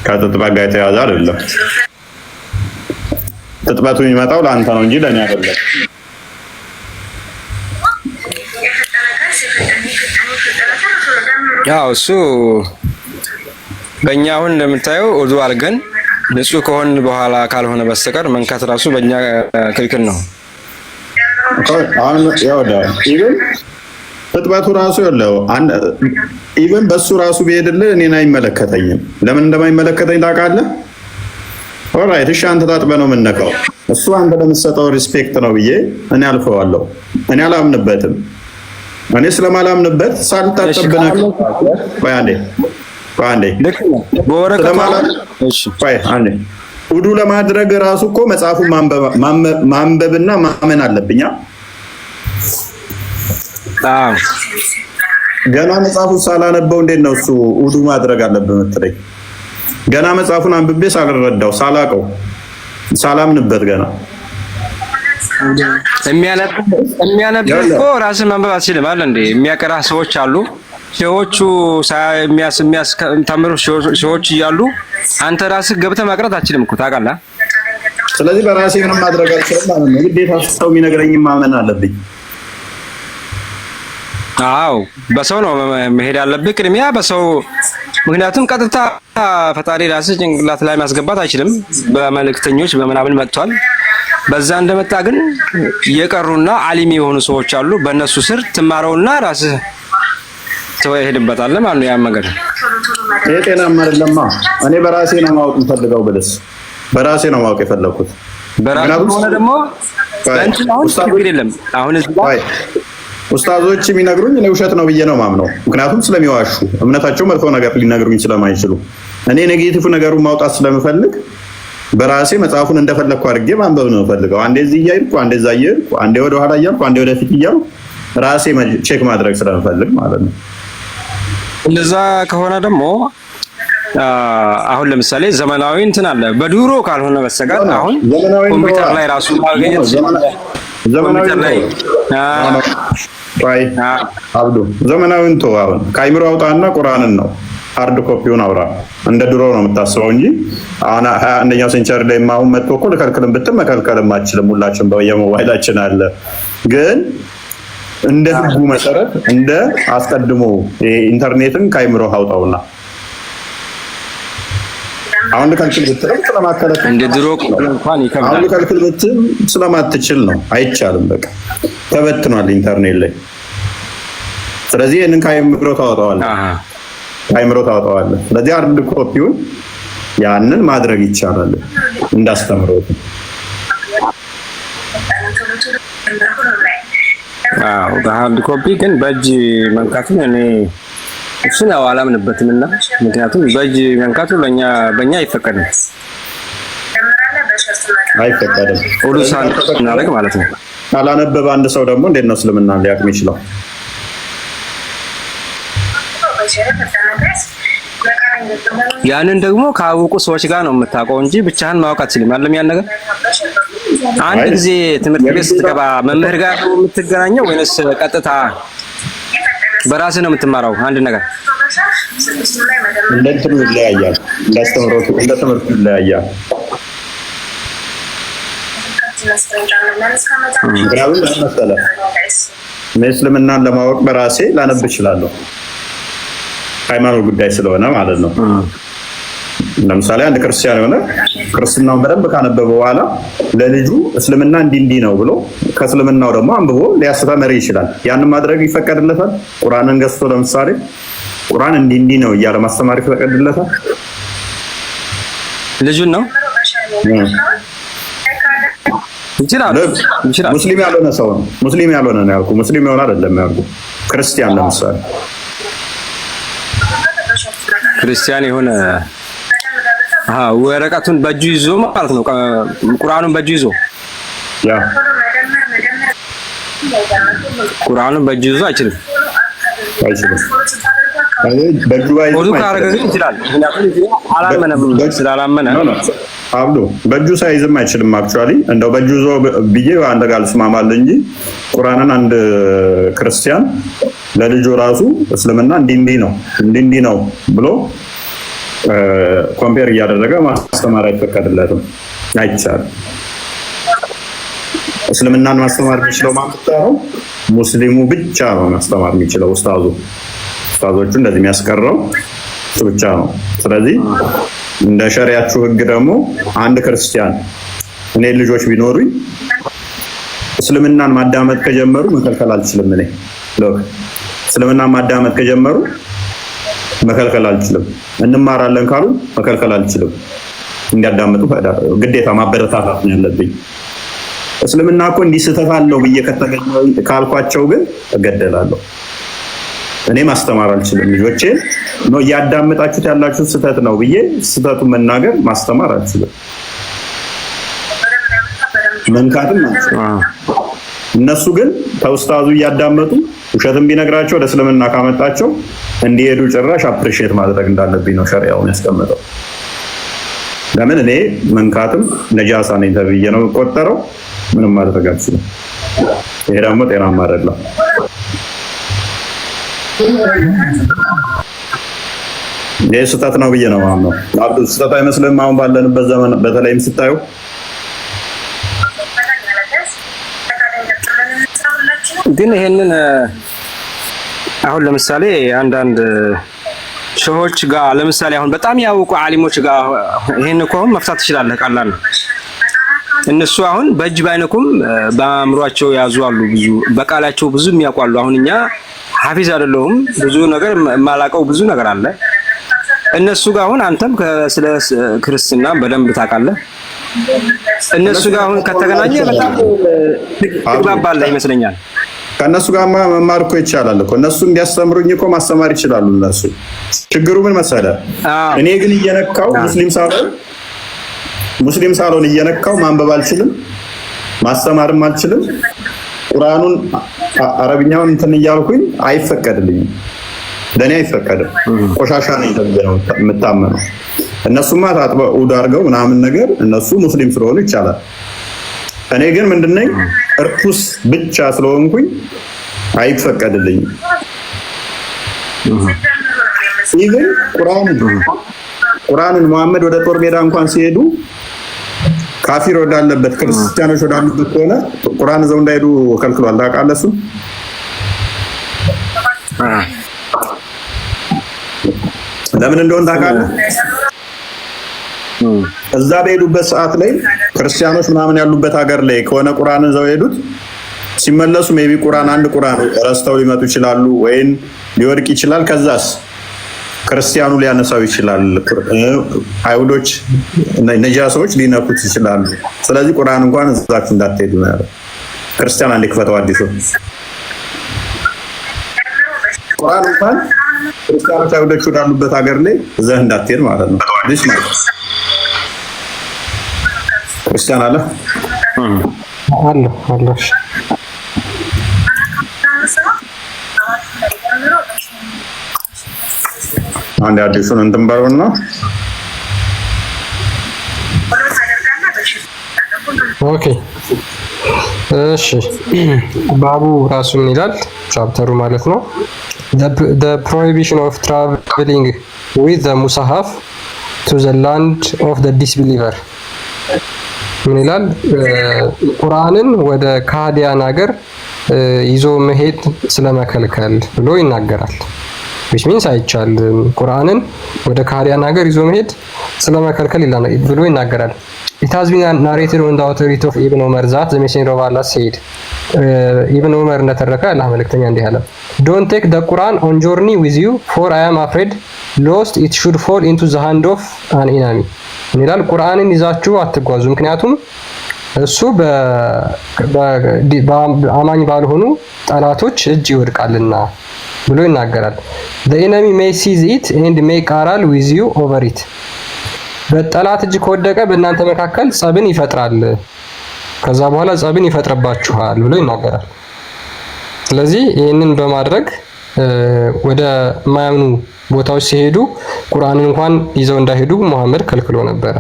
ከጥጥበት ጋር የተያዘ አይደለም። ጥጥበቱ የሚመጣው ለአንተ ነው እንጂ ለእኔ አይደለም። ያው እሱ በእኛ አሁን እንደምታየው ኦዱ አድርገን ንጹህ ከሆን በኋላ ካልሆነ በስተቀር መንካት ራሱ በእኛ ክልክል ነው። አሁን ኢቭን ጥጥበቱ ራሱ ያለው ኢቭን በሱ ራሱ ቢሄድልህ እኔን አይመለከተኝም። ለምን እንደማይመለከተኝ ታውቃለህ? ኦልራይት እሺ፣ አንተ ታጥበህ ነው የምነካው። እሱ አንተ ለምትሰጠው ሪስፔክት ነው ብዬ እኔ አልፈዋለሁ። እኔ አላምንበትም። እኔ ስለማላምንበት ሳልታጠብ ብነካው አንዴ ውዱ ለማድረግ ራሱ እኮ መጽሐፉን ማንበብና ማመን አለብኛ። ገና መጽሐፉን ሳላነበው እንዴት ነው እሱ ውዱ ማድረግ አለብህ የምትለኝ? ገና መጽሐፉን አንብቤ ሳልረዳው ሳላቀው ሳላምንበት ገና የሚያነብ እኮ ራስን ማንበብ አትችልም አለ እንዴ? የሚያቀራ ሰዎች አሉ። ሼሆቹ የሚያስተምሩ ሼሆች እያሉ አንተ ራስህ ገብተህ ማቅራት አትችልም እኮ ታውቃለህ። ስለዚህ በራሴ ምንም ማድረግ አልችልም ማለት ነው። ግዴታ ሰው የሚነግረኝ ማመን አለብኝ። አዎ በሰው ነው መሄድ ያለብህ ቅድሚያ በሰው። ምክንያቱም ቀጥታ ፈጣሪ ራስህ ጭንቅላት ላይ ማስገባት አይችልም። በመልእክተኞች በምናምን መጥቷል። በዛ እንደመጣ ግን የቀሩና አሊም የሆኑ ሰዎች አሉ። በእነሱ ስር ትማረውና ራስህ ትሄድበታለህ ማለት ነው። ያን ነገር ይሄ ጤናማ አይደለማ። እኔ በራሴ ነው ማወቅ የምፈልገው ብለስ በራሴ ነው ማወቅ የፈለኩት። በራሴ ሆነ ደግሞ ችግር የለም። አሁን እዚህ ጋር ኡስታዞች የሚነግሩኝ እኔ ውሸት ነው ብዬ ነው ማምነው። ምክንያቱም ስለሚዋሹ እምነታቸው መጥፎ ነገር ሊነግሩኝ ስለማይችሉ እኔ ኔጌቲቭ ነገሩን ማውጣት ስለምፈልግ በራሴ መጽሐፉን እንደፈለኩ አድርጌ ማንበብ ነው ፈልገው። አንዴ እዚህ እያልኩ አንዴ እዛ እያልኩ አንዴ ወደ ኋላ እያልኩ አንዴ ወደፊት እያልኩ ራሴ ቼክ ማድረግ ስለምፈልግ ማለት ነው። እንደዛ ከሆነ ደግሞ አሁን ለምሳሌ ዘመናዊ እንትን አለ በድሮ ካልሆነ በስተቀር አሁን ኮምፒውተር ላይ ራሱ ማግኘት ዘመናዊ ላይ አብዱ ዘመናዊን ተው። አሁን ካይምሮ አውጣና ቁርአንን ነው ሃርድ ኮፒውን አውራ። እንደ ድሮ ነው የምታስበው እንጂ አሁን 21ኛው ሴንቸሪ ላይ ማሁን መጥቶ እኮ ልከልክልም ብትል መከልከልም አትችልም። ሁላችን በየሞባይላችን አለ። ግን እንደ ህጉ መሰረት እንደ አስቀድሞ ኢንተርኔትን ካይምሮ አውጣውና አሁን ልከልክል ብትልም ስለማከለከል እንደ ድሮ እንኳን ይከብዳል። አሁን ልከልክል ብትል ስለማትችል ነው። አይቻልም። በቃ ተበትኗል ኢንተርኔት ላይ። ስለዚህ ይሄንን ካይምሮ ታወጣዋለህ። ስለዚህ ሃርድ ኮፒውን ያንን ማድረግ ይቻላል እንዳስተምረው። በሃርድ ኮፒ ግን በእጅ መንካቱን እኔ እሱን ያው አላምንበትም እና ምክንያቱም በእጅ መንካቱ በእኛ አይፈቀድም ሁሉ ሳናደርግ ማለት ነው። ካላነበበ አንድ ሰው ደግሞ እንዴት ነው እስልምና ሊያውቅ የሚችለው? ያንን ደግሞ ካወቁ ሰዎች ጋር ነው የምታውቀው እንጂ ብቻህን ማወቅ አትችልም። አለም ያን ነገር አንድ ጊዜ ትምህርት ቤት ስትገባ መምህር ጋር ነው የምትገናኘው ወይስ ቀጥታ በራስህ ነው የምትማረው? አንድ ነገር እንደንትኑ ይለያያል። እንደትምህርቱ ይለያያል። ምክንያቱም መሰለህ እኔ እስልምናን ለማወቅ በራሴ ላነብ እችላለሁ። ሃይማኖት ጉዳይ ስለሆነ ማለት ነው። ለምሳሌ አንድ ክርስቲያን የሆነ ክርስትናውን በደንብ ካነበበ በኋላ ለልጁ እስልምና እንዲህ ነው ብሎ ከእስልምናው ደግሞ አንብቦ ሊያስተምር ይችላል። ያንን ማድረግ ይፈቀድለታል። ቁርአንን ገዝቶ ለምሳሌ ቁርአን እንዲህ ነው እያለ ማስተማር ይፈቀድለታል። ልጁን ነው ይችላል። ሙስሊም ያልሆነ ሰው ነው። ሙስሊም ያልሆነ ነው ያልኩህ። ሙስሊም የሆነ አይደለም ያልኩህ። ክርስቲያን ለምሳሌ ክርስቲያን የሆነ ወረቀቱን በእጁ ይዞ ማለት ነው። ቁርአኑን በእጁ ይዞ ቁርአኑን በእጁ ይዞ አይችልም። ወዱ ካረገ ግን ይችላል። ምክንያቱም አላመነም። ስላላመነ አብዱ በእጁ ሳይዝም አይችልም። አክቹአሊ እንደው በእጁ ይዞ ብዬ አንድ ጋር ልስማማለሁ እንጂ ቁርአንን አንድ ክርስቲያን ለልጁ ራሱ እስልምና እንዲህ ነው ብሎ ኮምፔር እያደረገ ማስተማር አይፈቀድለትም፣ አይቻልም። እስልምናን ማስተማር የሚችለው ማለት ነው ሙስሊሙ ብቻ ነው ማስተማር የሚችለው። ኡስታዞቹ እንደዚህ የሚያስቀረው እሱ ብቻ ነው። ስለዚህ እንደ ሸሪዓችሁ ህግ ደግሞ አንድ ክርስቲያን እኔ ልጆች ቢኖሩኝ እስልምናን ማዳመጥ ከጀመሩ መከልከል አልችልም። እኔ እስልምናን ማዳመጥ ከጀመሩ መከልከል አልችልም። እንማራለን ካሉ መከልከል አልችልም። እንዲያዳምጡ ግዴታ ማበረታታት ነው ያለብኝ። እስልምና እኮ እንዲህ ስህተት አለው ብዬ ከተገኘው ካልኳቸው ግን እገደላለሁ። እኔ ማስተማር አልችልም። ልጆቼን ነው እያዳመጣችሁት ያላችሁ ስህተት ነው ብዬ ስህተቱን መናገር ማስተማር አልችልም። መንካትም እነሱ ግን ተውስታዙ እያዳመጡ ውሸትም ቢነግራቸው ወደ እስልምና ካመጣቸው እንዲሄዱ ጭራሽ አፕሪሺየት ማድረግ እንዳለብኝ ነው ሸሪዓውን ያስቀመጠው። ለምን እኔ መንካትም ነጃሳ ነኝ ተብዬ ነው የምቆጠረው። ምንም ማድረግ አልችልም። ይሄ ደግሞ ጤናማ አይደለም። ይሄ ስህተት ነው ብዬ ነው ማምነው። ስህተት አይመስልም? አሁን ባለንበት ዘመን በተለይም ስታዩ ግን ይሄንን አሁን ለምሳሌ አንዳንድ ሰዎች ጋር ለምሳሌ አሁን በጣም ያወቁ ዓሊሞች ጋር ይሄን እኮ መፍታት ትችላለህ፣ ቀላል ነው። እነሱ አሁን በእጅ ባይነኩም በአእምሯቸው ያዙ አሉ፣ ብዙ በቃላቸው ብዙ የሚያውቋሉ። አሁን እኛ ሐፊዝ አይደለሁም፣ ብዙ ነገር የማላውቀው ብዙ ነገር አለ። እነሱ ጋር አሁን አንተም ስለ ክርስትና በደንብ ታውቃለህ። እነሱ ጋር አሁን ከተገናኘ በጣም ትግባባለህ ይመስለኛል። ከነሱ ጋር መማር እኮ ይቻላል እኮ። እነሱ እንዲያስተምሩኝ እኮ ማስተማር ይችላሉ እነሱ። ችግሩ ምን መሰለህ? እኔ ግን እየነካው ሙስሊም ሳልሆን እየነካው ማንበብ አልችልም፣ ማስተማርም አልችልም። ቁርአኑን አረብኛውን እንትን እያልኩኝ አይፈቀድልኝም። ለኔ አይፈቀድም። ቆሻሻ ነኝ ተብዬ ነው የምታመነው። እነሱማ ታጥበው ኡድ አድርገው ምናምን ነገር እነሱ ሙስሊም ስለሆኑ ይቻላል። እኔ ግን ምንድነኝ እርኩስ ብቻ ስለሆንኩኝ አይፈቀድልኝም። ይሄን ቁርአንን መሐመድ ወደ ጦር ሜዳ እንኳን ሲሄዱ ካፊር ወዳለበት ክርስቲያኖች ወዳሉበት ከሆነ ቁርአን ዘው እንዳይሄዱ ከልክሏል። ታውቃለህ? እሱ ለምን እንደሆነ ታውቃለህ? እዛ በሄዱበት ሰዓት ላይ ክርስቲያኖች ምናምን ያሉበት ሀገር ላይ ከሆነ ቁርአንን ዘው ሄዱት ሲመለሱ ሜቢ አንድ ቁርአን ረስተው ሊመጡ ይችላሉ፣ ወይን ሊወድቅ ይችላል። ከዛስ ክርስቲያኑ ሊያነሳው ይችላል። አይሁዶች ነጃሶች ሊነኩት ይችላሉ። ስለዚህ ቁርአን እንኳን እዛችሁ እንዳትሄዱ ነው ያለው። ክርስቲያን አንድ ክፈተው አዲሱ ቁርአን እንኳን ክርስቲያኖች አይሁዶች ወዳሉበት ሀገር ላይ እዛ እንዳትሄድ ማለት ነው። ልጅ ማለት ክርስቲያን አለ አለ አንድ አዲሱን እንትን በረውና ኦኬ እሺ ባቡ ራሱን ይላል ቻፕተሩ ማለት ነው። the prohibition of traveling with the mushaf to the land of the disbeliever ምን ይላል? ቁርአንን ወደ ካህዲያን ሀገር ይዞ መሄድ ስለመከልከል ብሎ ይናገራል። which means አይቻልም። ቁርአንን ወደ ካህዲያን ሀገር ይዞ መሄድ ስለመከልከል ብሎ ይናገራል። it has been narrated on the authority of Ibn Umar that the messenger of Allah said Ibn Umar እንደተረከ አላህ መልእክተኛ እንዲህ አለ don't take the Quran on journey with you for I am afraid lost it should fall into the hand of an enemy ይላል። ቁርአንን ይዛችሁ አትጓዙ ምክንያቱም እሱ በአማኝ ባልሆኑ ጠላቶች እጅ ይወድቃልና ብሎ ይናገራል። the enemy may seize it and may quarrel with you over it በጠላት እጅ ከወደቀ በእናንተ መካከል ጸብን ይፈጥራል፣ ከዛ በኋላ ጸብን ይፈጥርባችኋል ብሎ ይናገራል። ስለዚህ ይህንን በማድረግ ወደ ማያምኑ ቦታዎች ሲሄዱ ቁርአንን እንኳን ይዘው እንዳይሄዱ መሐመድ ከልክሎ ነበረ።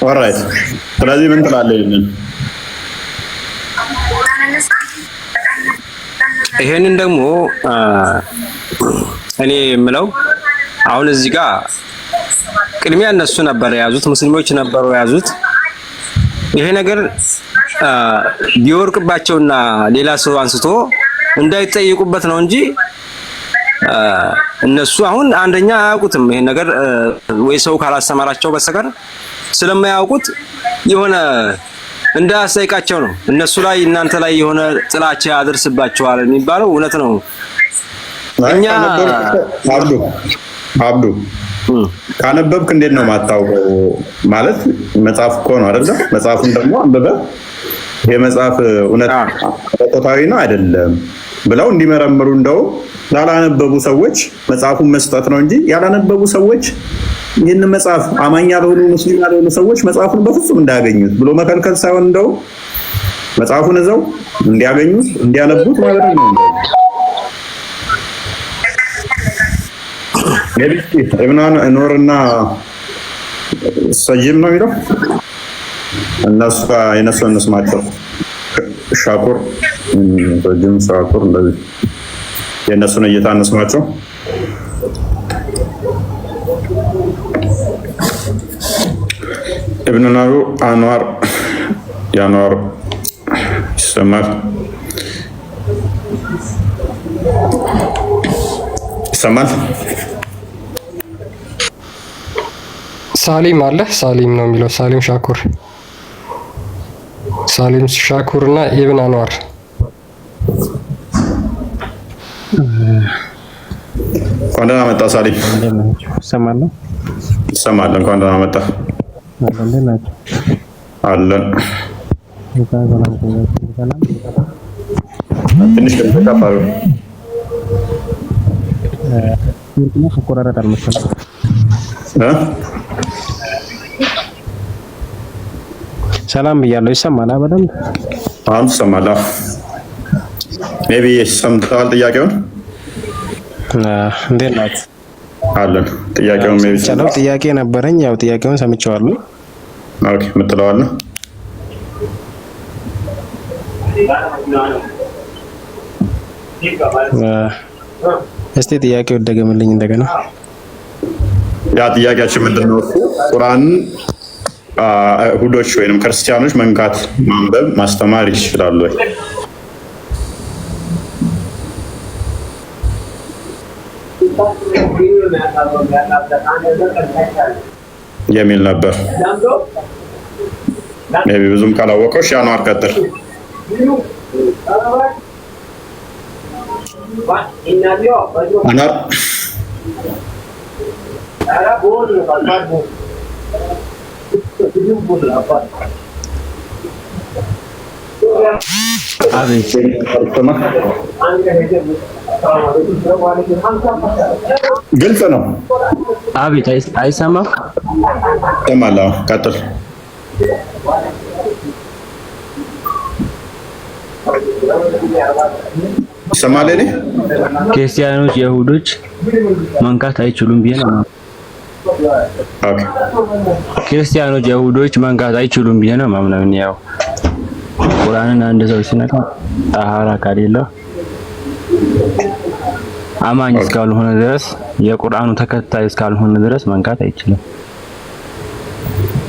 ኦልራይት ስለዚህ ምን ትላለህ? ይሄንን ደግሞ እኔ የምለው አሁን እዚህ ጋር ቅድሚያ እነሱ ነበር የያዙት፣ ሙስሊሞች ነበሩ የያዙት። ይሄ ነገር ቢወርቅባቸውና ሌላ ሰው አንስቶ እንዳይጠይቁበት ነው እንጂ እነሱ አሁን አንደኛ አያውቁትም ይሄን ነገር ወይ ሰው ካላስተማራቸው በስተቀር ስለማያውቁት የሆነ እንዳያስጠይቃቸው ነው። እነሱ ላይ እናንተ ላይ የሆነ ጥላቻ ያደርስባቸዋል የሚባለው እውነት ነው። እኛ አብዱ ካነበብክ እንዴት ነው ማታውቀው? ማለት መጽሐፍ እኮ ነው አይደለ? መጽሐፉን ደግሞ አንብበህ ይሄ መጽሐፍ እውነት ተቆጣጣሪ ነው አይደለም ብለው እንዲመረምሩ እንደው ላላነበቡ ሰዎች መጽሐፉን መስጠት ነው እንጂ ያላነበቡ ሰዎች ይህን መጽሐፍ አማኛ ያልሆኑ ሙስሊም ያልሆኑ ሰዎች መጽሐፉን በፍጹም እንዳያገኙት ብሎ መከልከል ሳይሆን እንደው መጽሐፉን እዛው እንዲያገኙት እንዲያነቡት ማለት ነው። ኢብኑ ኑርና ሰይም ነው የሚለው እነሱ እንስማቸው። ሻኩር ሰይም ሻኩር እንደዚህ የእነሱን እይታ እንስማቸው። ኢብኑ ኑር አንዋር ያንዋር ይሰማል ሳሊም አለ። ሳሊም ነው የሚለው ሳሊም ሻኩር እና ኢብኑ አንዋር እንኳን ደህና መጣ ሳሊም። ይሰማል። እንኳን ደህና መጣ አለን። ትንሽ ከፋሩ ሰላም ብያለሁ። ይሰማል በደንብ? አሁን ይሰማል። ሜቢ ሰምተዋል ጥያቄውን? እንዴት ናት? አለን። ጥያቄውን ሜቢ ሰምቻለሁ። ጥያቄ ነበረኝ። ያው ጥያቄውን ሰምቼዋለሁ። ኦኬ የምትለዋለህ? እስቲ ጥያቄው ደገምልኝ እንደገና። ያ ጥያቄያችን ምንድነው? ቁርአን አይሁዶች ወይንም ክርስቲያኖች መንካት፣ ማንበብ፣ ማስተማር ይችላሉ ወይ የሚል ነበር። ሜቢ ብዙም ካላወቀው ሻኗር ቀጥል። ግልጽ ነው። አቤት አይሰማም? ተማላ ቀጥል። ይሰማል። እኔ ክርስቲያኖች የይሁዶች መንካት አይችሉም ብዬ ነው። ኦኬ ክርስቲያኖች የይሁዶች መንካት አይችሉም ብዬ ነው ማምነው። ያው ቁርአንን አንድ ሰው ሲነካ ጣሃራ ከሌለው አማኝ እስካልሆነ ድረስ የቁርአኑ ተከታይ እስካልሆነ ድረስ መንካት አይችልም።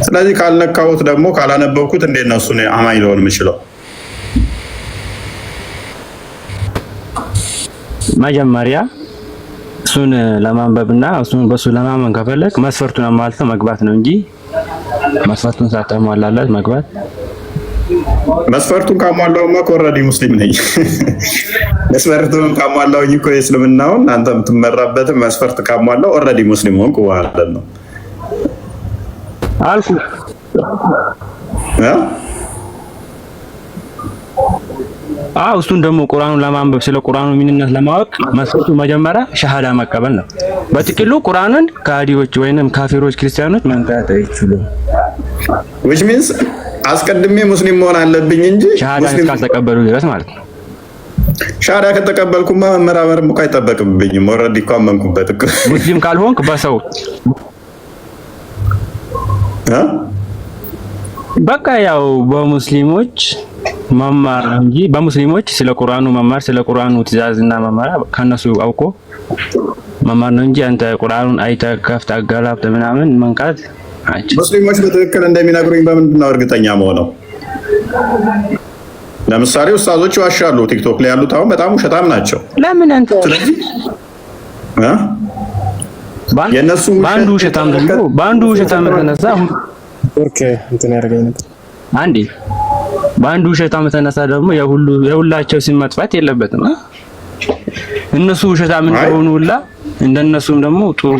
ስለዚህ ካልነካሁት ደግሞ ካላነበብኩት እንዴት ነው እሱን አማኝ ሊሆን የምችለው? መጀመሪያ እሱን ለማንበብና እሱን በሱ ለማመን ከፈለክ መስፈርቱን አሟልተህ መግባት ነው እንጂ መስፈርቱን ሳታሟላለት መግባት። መስፈርቱን ካሟላውማ ኦልሬዲ ሙስሊም ነኝ። መስፈርቱን ካሟላውኝ እኮ የእስልምናውን አንተ የምትመራበትን መስፈርት ካሟላው ኦልሬዲ ሙስሊም ሆንኩ ማለት ነው አልኩ። እሱን ደግሞ ቁርአኑን ለማንበብ ስለ ቁርአኑ ምንነት ለማወቅ መስፈርቱ መጀመሪያ ሸሃዳ መቀበል ነው። በጥቅሉ ቁርአንን ከሃዲዎች ወይንም ካፊሮች ክርስቲያኖች መንካት አይችሉም። which means አስቀድሜ ሙስሊም መሆን አለብኝ እንጂ ሸሃዳ ካልተቀበሉ ድረስ ማለት ነው። ሸሃዳ ከተቀበልኩማ መመራመር እኮ አይጠበቅብኝም። ኦልሬዲ እኮ አመንኩበት እኮ። ሙስሊም ካልሆንክ በሰው በቃ ያው በሙስሊሞች መማር እንጂ በሙስሊሞች ስለ ቁርአኑ መማር ስለ ቁርአኑ ትእዛዝና መማር ከነሱ አውቆ መማር ነው እንጂ አንተ ቁርአኑን አይተህ ከፍተህ አገላብጠህ ምናምን መንካት አይችልም። ሙስሊሞች በትክክል እንደሚነግሩኝ በምንድን ነው እርግጠኛ የምሆነው? ለምሳሌ ኡስታዞች ዋሻሉ ቲክቶክ ላይ ያሉት አሁን በጣም ውሸታም ናቸው። ለምን አንተ ስለዚህ የነሱ ባንዱ ውሸታም ደግሞ ባንዱ ውሸታም ተነሳ ኦኬ እንትን ያደርገኝ ነበር አንዴ ባንዱ ውሸታም ተነሳ ደግሞ የሁላቸው ስም መጥፋት የለበትም። እነሱ ውሸታም እንደሆኑ ሁላ እንደነሱም ደግሞ ጥሩ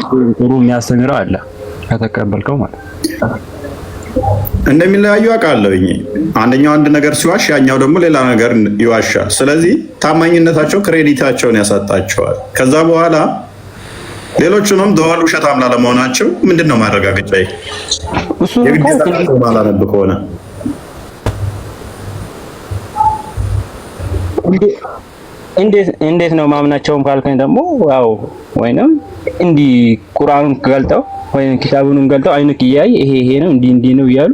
የሚያስተምረው አለ ከተቀበልከው ማለት እንደሚለያዩ አውቃለሁኝ። አንደኛው አንድ ነገር ሲዋሽ ያኛው ደግሞ ሌላ ነገር ይዋሻል። ስለዚህ ታማኝነታቸው ክሬዲታቸውን ያሳጣቸዋል። ከዛ በኋላ ሌሎቹንም ደዋል ውሸታም ላለመሆናቸው ምንድነው ማረጋገጫ? እሱ ማላነብ ከሆነ እንዴት ነው ማምናቸውም ካልከኝ ደግሞ ያው ወይንም እንዲህ ቁርአኑን ገልጠው ወይንም ኪታቡን ገልጠው አይንክ እያይ ይሄ ነው እንዲህ ነው እያሉ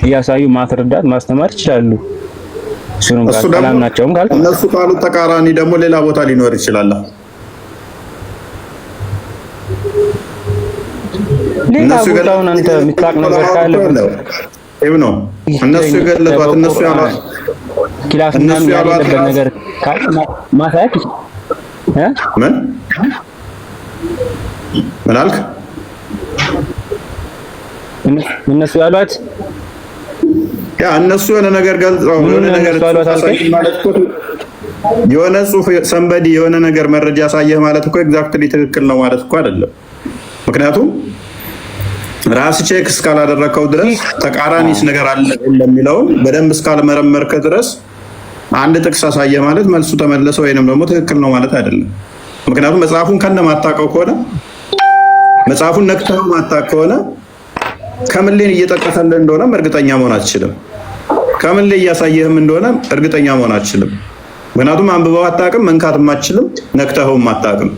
እያሳዩ ማስረዳት ማስተማር ይችላሉ። እሱንም ካላምናቸውም ካልከኝ እነሱ ካሉት ተቃራኒ ደግሞ ሌላ ቦታ ሊኖር ይችላል። ሌላ ቦታውን አንተ የምታውቅ ነገር ካለ ነው እነሱ የገለጧት እነሱ ያሏት ኪላፍና ያለበት ነገር ካለ ማሳየት ምን አልክ? እነሱ ያሏት እነሱ የሆነ ነገር ገልጸው የሆነ ነገር የሆነ ጽሁፍ ሰንበዲ የሆነ ነገር መረጃ ያሳየህ ማለት እኮ ኤግዛክትሊ ትክክል ነው ማለት እኮ አይደለም። ምክንያቱም ራስ ቼክ እስካላደረከው ድረስ ተቃራኒስ ነገር አለ የሚለውን በደንብ እስካልመረመርከ ድረስ አንድ ጥቅስ አሳየ ማለት መልሱ ተመለሰ ወይንም ደግሞ ትክክል ነው ማለት አይደለም። ምክንያቱም መጽሐፉን ከነማታውቀው ከሆነ መጽሐፉን ነክተው ማታውቅ ከሆነ ከምን ላይ እየጠቀሰልህ እንደሆነ እርግጠኛ መሆን አትችልም። ከምን ላይ እያሳየህም እንደሆነ እርግጠኛ መሆን አትችልም። ምክንያቱም አንብበው አታውቅም፣ መንካትም አትችልም፣ ነክተውም አታውቅም።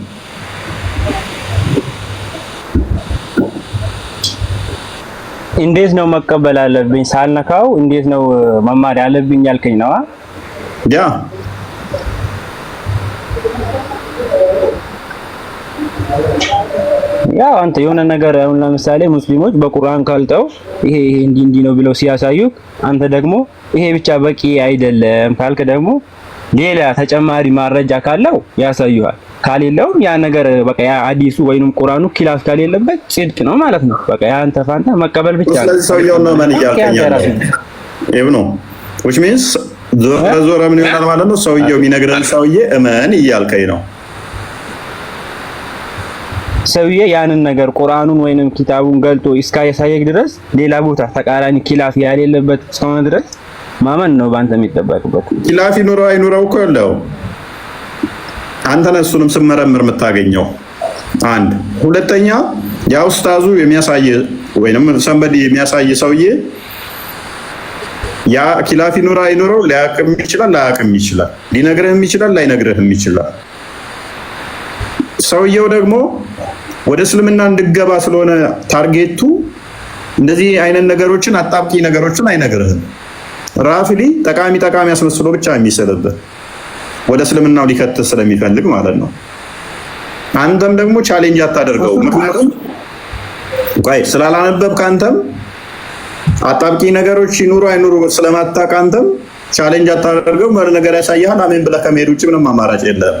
እንዴት ነው መቀበል አለብኝ ሳልነካው እንዴት ነው መማር ያለብኝ ያልከኝ ነው? ያው አንተ የሆነ ነገር አሁን ለምሳሌ ሙስሊሞች በቁርአን ካልጠው ይሄ እንዲህ ነው ብለው ሲያሳዩ አንተ ደግሞ ይሄ ብቻ በቂ አይደለም ካልክ ደግሞ ሌላ ተጨማሪ ማረጃ ካለው ያሳዩሃል። ካሌለውም ያ ነገር በቃ ያ ሐዲሱ ወይንም ቁርአኑ ኪላፍ ካሌለበት ጽድቅ ነው ማለት ነው። በቃ ያ አንተ ፋንታ መቀበል ብቻ ነው። ስለዚህ ሰውየው ነው ማን ይያልከኛል? ኢብኑ which means ዞረ ምን ይሆናል ማለት ነው? ሰውየው የሚነግረን ሰውዬ እመን እያልከኝ ነው። ሰውዬ ያንን ነገር ቁርአኑን ወይንም ኪታቡን ገልጦ እስካያሳየክ ድረስ ሌላ ቦታ ተቃራኒ ኪላፍ ያሌለበት እስከሆነ ድረስ ማመን ነው ባንተ የሚጠበቅበት። ኪላፍ ይኑረው አይኑረው እኮ ያለው አንተ ነህ እሱንም ስመረምር የምታገኘው። አንድ ሁለተኛ ያ ኡስታዙ የሚያሳይ ወይንም ሰንበዲ የሚያሳይ ሰውዬ ያ ኪላፍ ይኑረው አይኑረው ሊያቅም ይችላል ላያቅም ይችላል፣ ሊነግርህም ይችላል ላይነግርህም ይችላል። ሰውየው ደግሞ ወደ እስልምና እንድገባ ስለሆነ ታርጌቱ እንደዚህ አይነት ነገሮችን አጣብቂ ነገሮችን አይነግርህም። ራፍሊ ጠቃሚ አስመስሎ ብቻ የሚሰልብህ ወደ እስልምናው ሊከትህ ስለሚፈልግ ማለት ነው። አንተም ደግሞ ቻሌንጅ አታደርገው። ምክንያቱም ቆይ ስላላነበብክ አንተም አጣብቂ ነገሮች ይኑሩ አይኑሩ ስለማታውቅ አንተም ቻሌንጅ አታደርገው። ማለት ነገር ያሳያል። አሜን ብለህ ከመሄድ ውጭ ምንም አማራጭ የለም።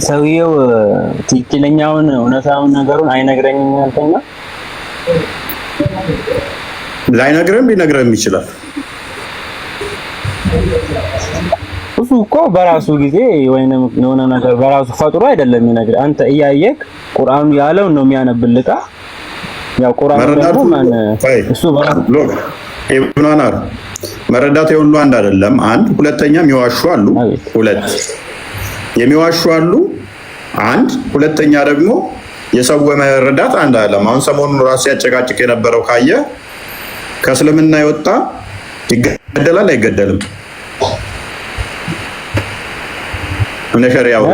ሰውየው ትክክለኛውን እውነታውን ነገሩን አይነግረኝም ያልከኝ ነው። ላይነግረም ሊነግረም ይችላል። እሱ እኮ በራሱ ጊዜ ወይንም የሆነ ነገር በራሱ ፈጥሮ አይደለም የሚነግርህ። አንተ እያየክ ቁርአኑ ያለውን ነው የሚያነብልህ። ያው ቁርአኑ ደግሞ ማን እሱ በራሱ ኢብኑ አናር መረዳት የሁሉ አንድ አይደለም። አንድ ሁለተኛም የሚዋሹ አሉ። ሁለት የሚዋሹ አሉ። አንድ ሁለተኛ ደግሞ የሰው መረዳት አንድ አይደለም። አሁን ሰሞኑን ራሱ ያጨቃጭቅ የነበረው ካየ ከእስልምና የወጣ ይገደላል አይገደልም? እንደ ሸሪዓው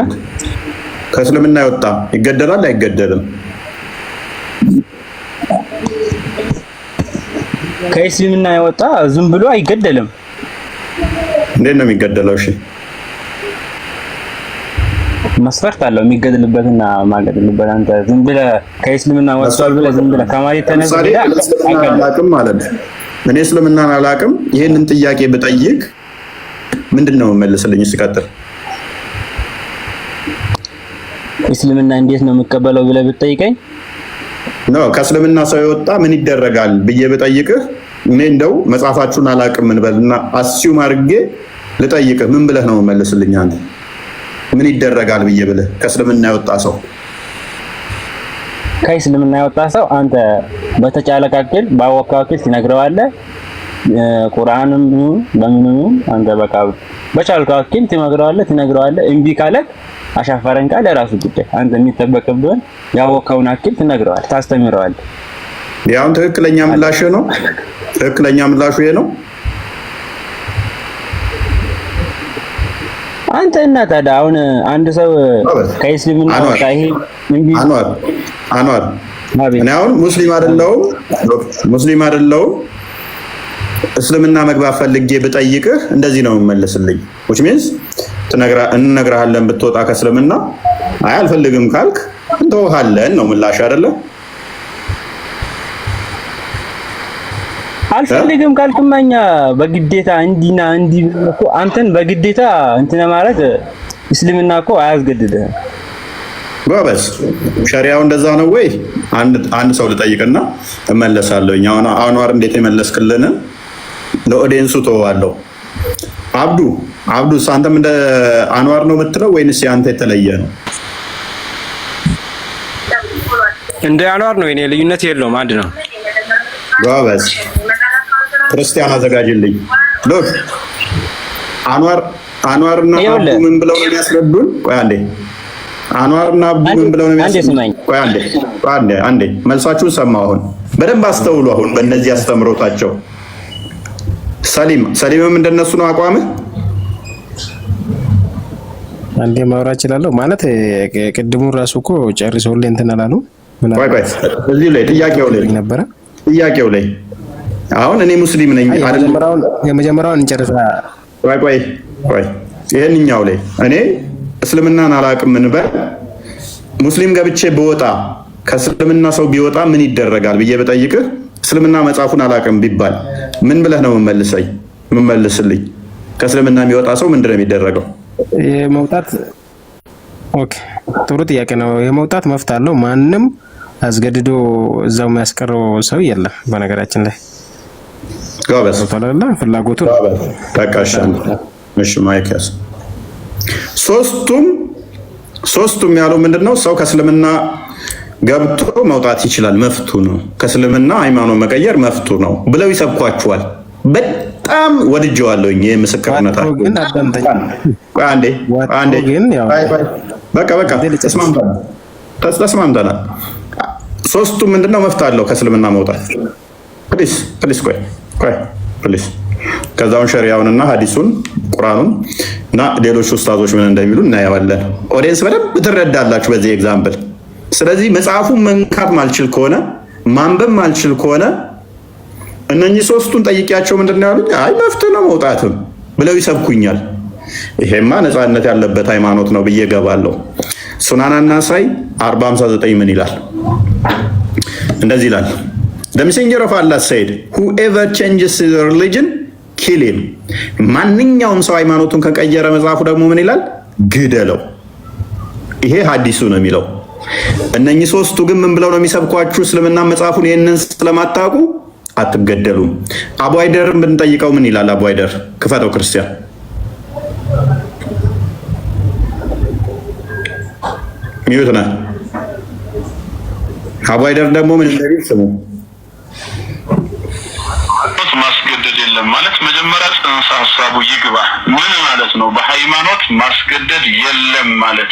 ከእስልምና የወጣ ይገደላል አይገደልም? ከእስልምና የወጣ ዝም ብሎ አይገደልም። እንዴት ነው የሚገደለው? እሺ መስፈርት አለው የሚገደልበትና ማገደልበት። አንተ ዝም ብለህ ከእስልምና ወጣው ብለህ ዝም ብለህ ከማለት ተነስተህ አላውቅም ማለት ነው። እኔ እስልምናን አላውቅም። ይሄንን ጥያቄ ብጠይቅ ምንድነው መልስልኝ? ሲቀጥል እስልምና እንዴት ነው የምቀበለው ብለህ ብትጠይቀኝ ነው ከእስልምና ሰው የወጣ ምን ይደረጋል ብዬ ብጠይቅህ እኔ እንደው መጽሐፋችሁን አላቅም እንበልና አስዩም አድርጌ ልጠይቅህ ምን ብለህ ነው መልስልኝ? አንተ ምን ይደረጋል ብዬ ብለህ ከእስልምና የወጣ ሰው ከእስልምና የወጣ ሰው አንተ በተቻለ ካክል ባወካክል ትነግረዋለህ። ቁርአንም በምንም አንተ በቃ በቻልከው አክል ትነግረዋለህ። እምቢ ካለ አሻፈረን ካለ ራሱ ጉዳይ አንተ የሚጠበቅብህ ያወካውን አክል ትነግረዋለህ፣ ታስተምረዋለህ። ያው ትክክለኛ ምላሽ ነው። ትክክለኛ ምላሹ ይሄ ነው። አንተ እና ታዲያ አሁን አንድ ሰው ከእስልምና ወጣ ይሄ እንዴ? አንዋር እኔ አሁን ሙስሊም አይደለሁም እስልምና መግባት ፈልጌ ብጠይቅህ እንደዚህ ነው የምመልስልኝ። which means እንነግርሃለን ብትወጣ ከእስልምና አይ አልፈልግም ካልክ እንተውሃለን ነው ምላሽ አይደለ? አልፈልግም ካልክማኛ በግዴታ እንዲና እንዲ እኮ አንተን በግዴታ እንትን ማለት እስልምና እኮ አያስገድድህም። ጎበዝ ሸሪዓው እንደዛ ነው ወይ? አንድ ሰው ልጠይቅና እመለሳለሁ። አሁን አንዋር እንዴት የመለስክልን ለኦዲየንሱ ተዋለው። አብዱ አንተም እንደ አንዋር ነው የምትለው ወይንስ ያንተ የተለየ ነው? እንደ አንዋር ነው። የኔ ልዩነት የለውም፣ አንድ ነው። ጎበዝ ክርስቲያን አዘጋጅልኝ። ሎክ አንዋርና አብዱ ምን ብለው ነው የሚያስረዱን? ቆይ አንዴ አንዋርና አብዱ ምን ብለው ነው የሚያስረዱን? ቆይ አንዴ መልሳችሁን ሰማሁ። አሁን በደንብ አስተውሉ። አሁን በእነዚህ አስተምሮታቸው ሰሊምም እንደነሱ ነው አቋምህ? አንዴ ማውራት እችላለሁ ማለት ቅድሙ ራሱ እኮ ጨርሶልኝ እንትን አላሉ። ቆይ እዚህ ላይ ጥያቄው ላይ አሁን እኔ ሙስሊም ነኝ አይደል? የመጀመሪያውን እንጨርሳ። ቆይ ይሄንኛው ላይ እኔ እስልምናን አላውቅም እንበል ሙስሊም ገብቼ በወጣ ከእስልምና ሰው ቢወጣ ምን ይደረጋል ብዬ በጠይቅህ እስልምና መጽሐፉን አላውቅም ቢባል ምን ብለህ ነው የምመልስልኝ? ከእስልምና የሚወጣ ሰው ምንድነው የሚደረገው? የመውጣት ኦኬ፣ ጥሩ ጥያቄ ነው። የመውጣት መፍት አለው። ማንም አስገድዶ እዛው የሚያስቀረው ሰው የለም። በነገራችን ላይ ጎበዝ ፍላጎቱ ተቃሻን እሺ ማይከስ ሶስቱም ያለው ምንድነው? ሰው ከእስልምና ገብቶ መውጣት ይችላል፣ መፍቱ ነው። ከእስልምና ሃይማኖት መቀየር መፍቱ ነው ብለው ይሰብኳቸዋል። በጣም ወድጀዋለሁኝ። ይሄ ምስክርነታቸው ግን አዳምጠኝ። አንዴ በቃ ተስማምተናል። ሶስቱም ምንድነው መፍት አለው ከእስልምና መውጣት። ፕሊስ ፕሊስ ከዛውን ሸሪዓውንና ሐዲሱን ቁርአኑን እና ሌሎች ኡስታዞች ምን እንደሚሉ እናያለን። ኦዲየንስ በደንብ ትረዳላችሁ በዚህ ኤግዛምፕል። ስለዚህ መጽሐፉን መንካት ማልችል ከሆነ ማንበብ ማልችል ከሆነ እነኚህ ሶስቱን ጠይቂያቸው ምንድነው ያሉኝ? አይ መፍትሄ ነው መውጣትም ብለው ይሰብኩኛል። ይሄማ ነፃነት ያለበት ሃይማኖት ነው ብዬ ገባለሁ። ሱናናና ሳይ 459 ምን ይላል? እንደዚህ ይላል The messenger of Allah said, whoever changes his religion, kill him. ማንኛውም ሰው ሃይማኖቱን ከቀየረ መጽሐፉ ደግሞ ምን ይላል? ግደለው። ይሄ ሐዲሱ ነው የሚለው። እነኚህ ሶስቱ ግን ምን ብለው ነው የሚሰብኳችሁ? እስልምና መጽሐፉን ይሄንን ስለማታውቁ አትገደሉም። አቡ አይደርን ብንጠይቀው ምን ይላል? አቡ አይደር ክፈተው ክርስቲያን ሚዩት ነህ። አቡ አይደር ደግሞ ምን እንደሚል ስሙ። ማስገደድ የለም ማለት መጀመሪያ ጽንሰ ሐሳቡ ይግባ። ምን ማለት ነው? በሃይማኖት ማስገደድ የለም ማለት።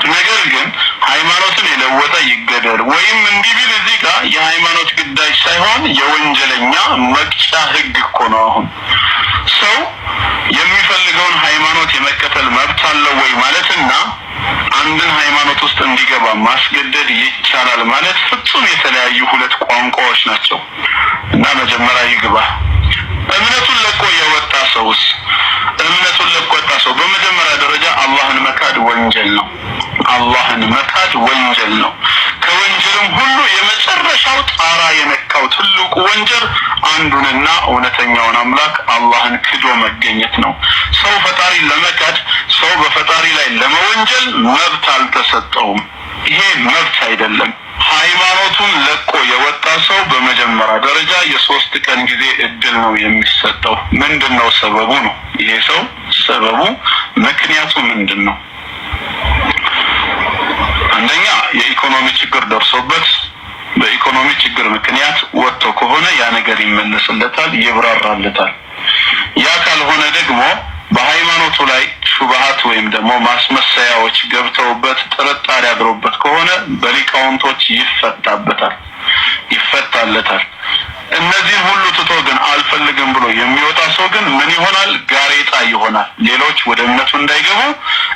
ነገር ግን ሃይማኖትን የለወጠ ይገደል ወይም እንዲህ ቢል እዚህ ጋር የሃይማኖት ግዳጅ ሳይሆን የወንጀለኛ መቅጫ ህግ እኮ ነው። አሁን ሰው የሚፈልገውን ሃይማኖት የመከተል መብት አለው ወይ ማለትና አንድን ሃይማኖት ውስጥ እንዲገባ ማስገደድ ይቻላል ማለት ፍጹም የተለያዩ ሁለት ቋንቋዎች ናቸው። እና መጀመሪያ ይግባ። እምነቱን ለቆ የወጣ ሰውስ በመጀመሪያ ደረጃ አላህን መካድ ወንጀል ነው። ከወንጀልም ሁሉ የመጨረሻው ጣራ የነካው ትልቁ ወንጀል አንዱንና እውነተኛውን አምላክ አላህን ክዶ መገኘት ነው። ሰው ፈጣሪን ለመካድ፣ ሰው በፈጣሪ ላይ ለመወንጀል መብት አልተሰጠውም። ይሄ መብት አይደለም። ሃይማኖቱን ለቆ የወጣ ሰው በመጀመሪያ ደረጃ የ3 ቀን ጊዜ እድል ነው የሚሰጠው። ምንድነው ሰበቡ ነው? ይሄ ሰው ሰበቡ ምክንያቱ ምንድነው? አንደኛ የኢኮኖሚ ችግር ደርሶበት በኢኮኖሚ ችግር ምክንያት ወጥቶ ከሆነ ያ ነገር ይመለስለታል፣ ይብራራለታል። ያ ካልሆነ ደግሞ በሃይማኖቱ ላይ ሹብሃት ወይም ደግሞ ማስመሰያዎች ገብተውበት ጥርጣሬ አድሮበት ከሆነ በሊቃውንቶች ይፈታለታል። እነዚህን ሁሉ ትቶ ግን አልፈልግም ብሎ የሚወጣ ሰው ግን ምን ይሆናል? ጋሬጣ ይሆናል። ሌሎች ወደ እምነቱ እንዳይገቡ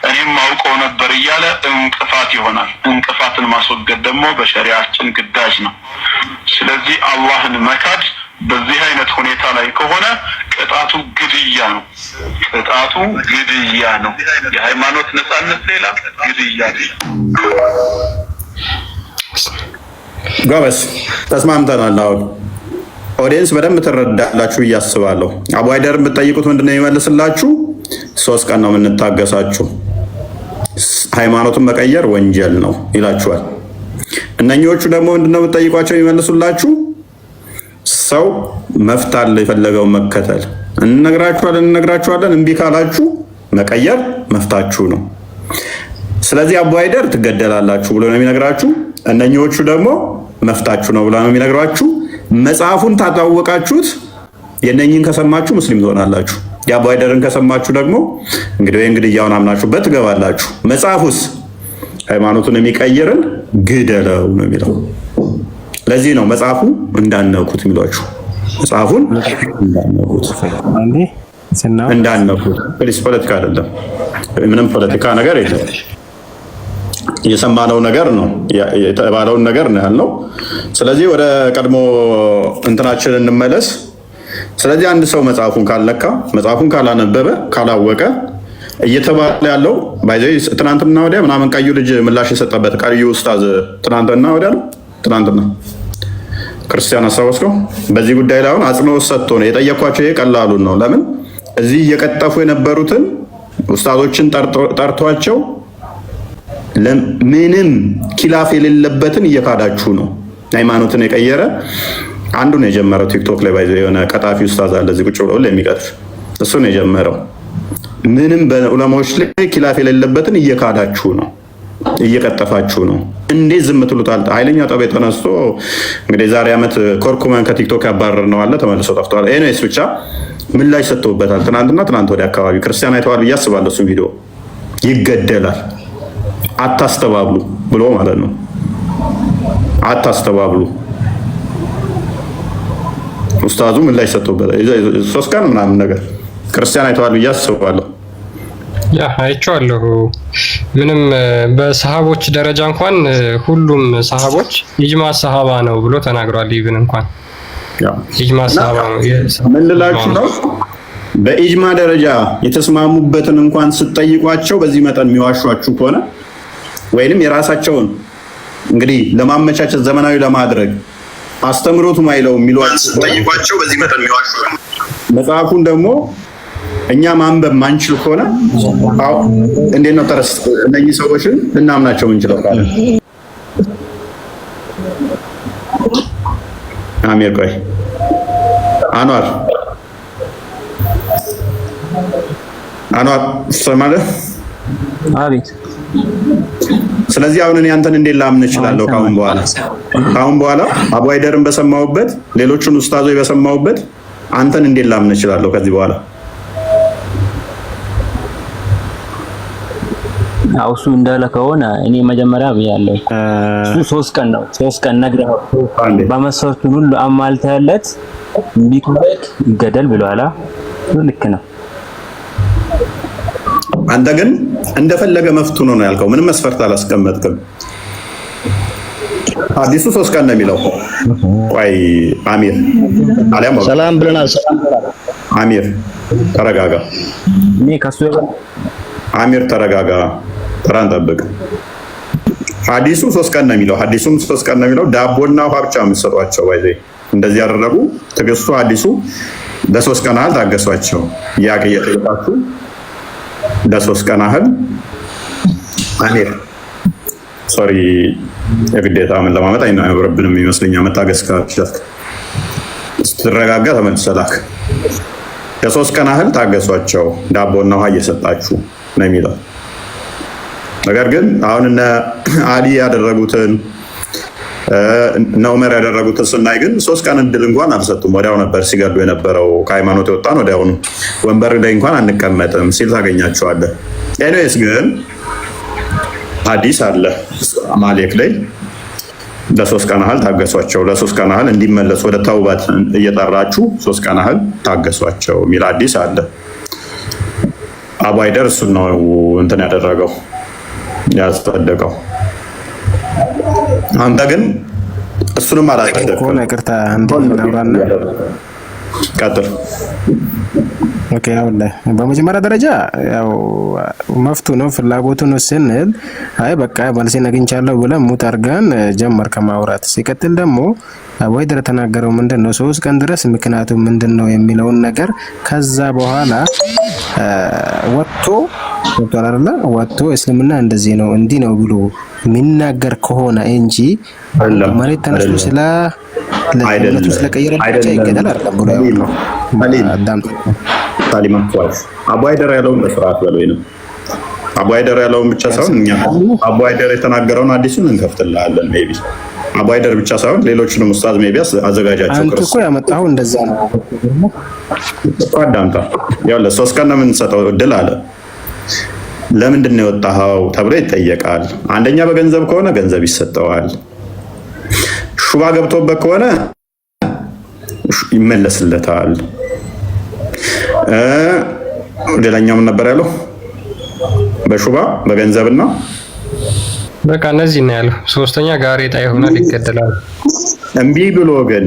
እኔም አውቀው ነበር እያለ እንቅፋት ይሆናል። እንቅፋትን ማስወገድ ደግሞ በሸሪዓችን ግዳጅ ነው። ስለዚህ አላህን መካድ በዚህ አይነት ሁኔታ ላይ ከሆነ ቅጣቱ ግድያ ነው። የሃይማኖት ነጻነት ሌላ፣ ግድያ ሌላ። ጎበዝ ተስማምተናል። አሁን ኦዲየንስ በደንብ ትረዳላችሁ እያስባለሁ። አቡ ሃይደርን ብትጠይቁት ምንድነው የሚመልስላችሁ? 3 ቀን ነው የምንታገሳችሁ፣ ሃይማኖቱን መቀየር ወንጀል ነው ይላችኋል። እነኚዎቹ ደግሞ ምንድነው የምትጠይቋቸው? የሚመልሱላችሁ ሰው መፍታል የፈለገውን መከተል እንነግራችኋለን። እምቢ ካላችሁ መቀየር መፍታችሁ ነው። ስለዚህ አቡ ሃይደር ትገደላላችሁ ብሎ ነው የሚነግራችሁ። እነኚዎቹ ደግሞ መፍታችሁ ነው ብሎ ነው የሚነግሯችሁ። መጽሐፉን ታጣወቃችሁት የነኚህን ከሰማችሁ ሙስሊም ትሆናላችሁ። የአቡ ሃይደርን ከሰማችሁ ደግሞ እንግዲህ ያውን አምናችሁበት ትገባላችሁ። መጽሐፉስ ሃይማኖቱን የሚቀይርን ግደለው ነው የሚለው። ለዚህ ነው መጽሐፉ እንዳነኩት የሚሏችሁ። መጽሐፉን እንዳነኩት ፖለቲካ አይደለም፣ ምንም ፖለቲካ ነገር የለም። የሰማነው ነገር ነው የተባለውን ነገር ነው ያልነው። ስለዚህ ወደ ቀድሞ እንትናችን እንመለስ። ስለዚህ አንድ ሰው መጽሐፉን ካልነካ፣ መጽሐፉን ካላነበበ፣ ካላወቀ እየተባለ ያለው ባይዘይ ትናንትና ወዲያ ምናምን ቀዩ ልጅ ምላሽ የሰጠበት ቀዩ ኡስታዝ ትናንትና ወዲያ ነው ትናንትና ክርስቲያን አስታወስከው። በዚህ ጉዳይ ላይ አሁን አጽንኦት ሰጥቶ ነው የጠየኳቸው። ይሄ ቀላሉን ነው። ለምን እዚህ እየቀጠፉ የነበሩትን ኡስታዞችን ጠርቷቸው ምንም ኪላፍ የሌለበትን እየካዳችሁ ነው። ሃይማኖትን የቀየረ አንዱ ነው የጀመረው። ቲክቶክ ላይ ባይዘው የሆነ ቀጣፊ ኡስታዝ አለ እዚህ ቁጭ ብሎ የሚቀጥፍ እሱ ነው የጀመረው። ምንም በዑለማዎች ላይ ኪላፍ የሌለበትን እየካዳችሁ ነው፣ እየቀጠፋችሁ ነው። እንዴት ዝም ትሉታል? ኃይለኛ ጠብ ተነስቶ እንግዲህ ዛሬ ዓመት ኮርኩመን ከቲክቶክ ያባረር ነው አለ ተመልሶ ጠፍቷል። ኤኒዌይስ ብቻ ምላሽ ሰጥተውበታል። ትናንት ወዲያ አካባቢ ክርስቲያን አይተዋል ብዬ አስባለሁ። እሱ ቪዲዮ ይገደላል አታስተባብሉ ብሎ ማለት ነው። አታስተባብሉ ኡስታዙ ምላሽ ሰጥተውበታል። 3 ቀን ምናምን ነገር ክርስቲያን አይተዋል ብዬ አስባለሁ። ያ አይቼዋለሁ። ምንም በሰሃቦች ደረጃ እንኳን ሁሉም ሰሃቦች ኢጅማ ሰሃባ ነው ብሎ ተናግሯል። ኢብን እንኳን ኢጅማ ሰሃባ ነው። ምን ልላችሁ ነው? በኢጅማ ደረጃ የተስማሙበትን እንኳን ስትጠይቋቸው በዚህ መጠን የሚዋሿችሁ ከሆነ ወይንም የራሳቸውን እንግዲህ ለማመቻቸት ዘመናዊ ለማድረግ አስተምሮቱ ማይለው የሚሏችሁ ጠይቋቸው በዚህ መጠን የሚዋሹ መጽሐፉን ደግሞ እኛ ማንበብ ማንችል ከሆነ እንዴት ነው ተረስ እነዚህ ሰዎችን ልናምናቸው እንችለው? አሚር ቆይ አንዋር ሰማለህ? አቤት። ስለዚህ አሁን እኔ አንተን እንዴት ላምን እችላለሁ? ካሁን በኋላ አቡ ሃይደርን በሰማሁበት ሌሎቹን ኡስታዞች በሰማሁበት አንተን እንዴት ላምን እችላለሁ? ከዚህ በኋላ እሱ እንዳለ ከሆነ እኔ መጀመሪያ ብያለሁ። እሱ 3 ቀን ነው 3 ቀን ነግረው በመሰረቱን ሁሉ አማልተለት ቢቆየት ይገደል ብሏላ። ልክ ነው። አንተ ግን እንደፈለገ መፍቱ ነው ያልከው። ምንም መስፈርት አላስቀመጥክም። ሐዲሱ 3 ቀን ነው የሚለው። ቆይ አሚር አሊያም ሰላም ብለናል። አሚር ተረጋጋ። እኔ ከሱ አሚር ተረጋጋ። ተራን ጠብቅ። ሐዲሱ 3 ቀን ነው የሚለው። ሐዲሱም 3 ቀን ነው የሚለው። ዳቦና ውሃ ብቻ የምትሰጧቸው ባይዘ እንደዚህ ያደረጉ ትግስቱ ሐዲሱ ለ3 ቀን ያህል ታገሷቸው። ያቀ እየጠየቃችሁ ለ3 ቀን ያህል አሚር ሶሪ የግዴታ ምን ለማመጥ አይኖርብንም ይመስለኛል። መታገስ ካልቻልክ ስትረጋጋ ተመልሰህ ላክ። ለ3 ቀን ያህል ታገሷቸው ዳቦና ውሃ እየሰጣችሁ ነው የሚለው። ነገር ግን አሁን እነ አሊ ያደረጉትን እነ ዑመር ያደረጉትን ስናይ ግን 3 ቀን እድል እንኳን አልሰጡም። ወዲያው ነበር ሲገሉ የነበረው። ከሃይማኖት የወጣን ወዲያውኑ ወንበር ላይ እንኳን አንቀመጥም ሲል ታገኛቸዋለህ። ኤኒዌይስ ግን ሐዲስ አለ ማሌክ ላይ ለ3 ቀን ያህል ታገሷቸው፣ ለ3 ቀን ያህል እንዲመለሱ ወደ ተውበት እየጠራችሁ 3 ቀን ያህል ታገሷቸው የሚል ሐዲስ አለ። አቡ ሃይደር እሱ ነው እንትን ያደረገው ያስጠደቀው። አንተ ግን እሱንም አላጸደቅም። ይቅርታ እንደምናውራና ቀጥል። ኦኬ አውላ በመጀመሪያ ደረጃ ያው መፍቱ ነው ፍላጎቱ ነው ስንል አይ በቃ መልሴን አግኝቻለሁ ብለን ሙት አድርገን ጀመር ከማውራት። ሲቀጥል ደግሞ አቡ ሃይደር ተናገረው ምንድነው 3 ቀን ድረስ ምክንያቱ ምንድነው የሚለውን ነገር ከዛ በኋላ ወጥቶ እስልምና እንደዚህ ነው እንዲህ ነው ብሎ የሚናገር ከሆነ እንጂ ማለት ተነስቶ ስለ ለእምነቱ ስለቀየረ ብቻ ይገደል አይደለም ብሎ ያለው አዳም ታሊማ ኳስ አቡ ሃይደር ያለውን በስርዓት በለው ነው። አቡ ሃይደር ያለውን ብቻ ሳይሆን እኛ አቡ ሃይደር የተናገረውን አዲሱን እንከፍትልሃለን። ሜቢ አቡ ሃይደር ብቻ ሳይሆን ሌሎችንም ኡስታዝ ሜቢ አዘጋጃቸው። አንተ እኮ ያመጣው እንደዛ ነው አዳምጣ። ያው ለ3 ቀን ነው የምንሰጠው እድል አለ። ለምንድን ነው የወጣኸው ተብሎ ይጠየቃል። አንደኛ በገንዘብ ከሆነ ገንዘብ ይሰጠዋል። ሹባ ገብቶበት ከሆነ ይመለስለታል። ሌላኛው ምን ነበር ያለው? በሹባ በገንዘብና በቃ እነዚህ ነው ያለው። ሶስተኛ ጋሬጣ ይሆናል፣ ይገደላል። እምቢ ብሎ ግን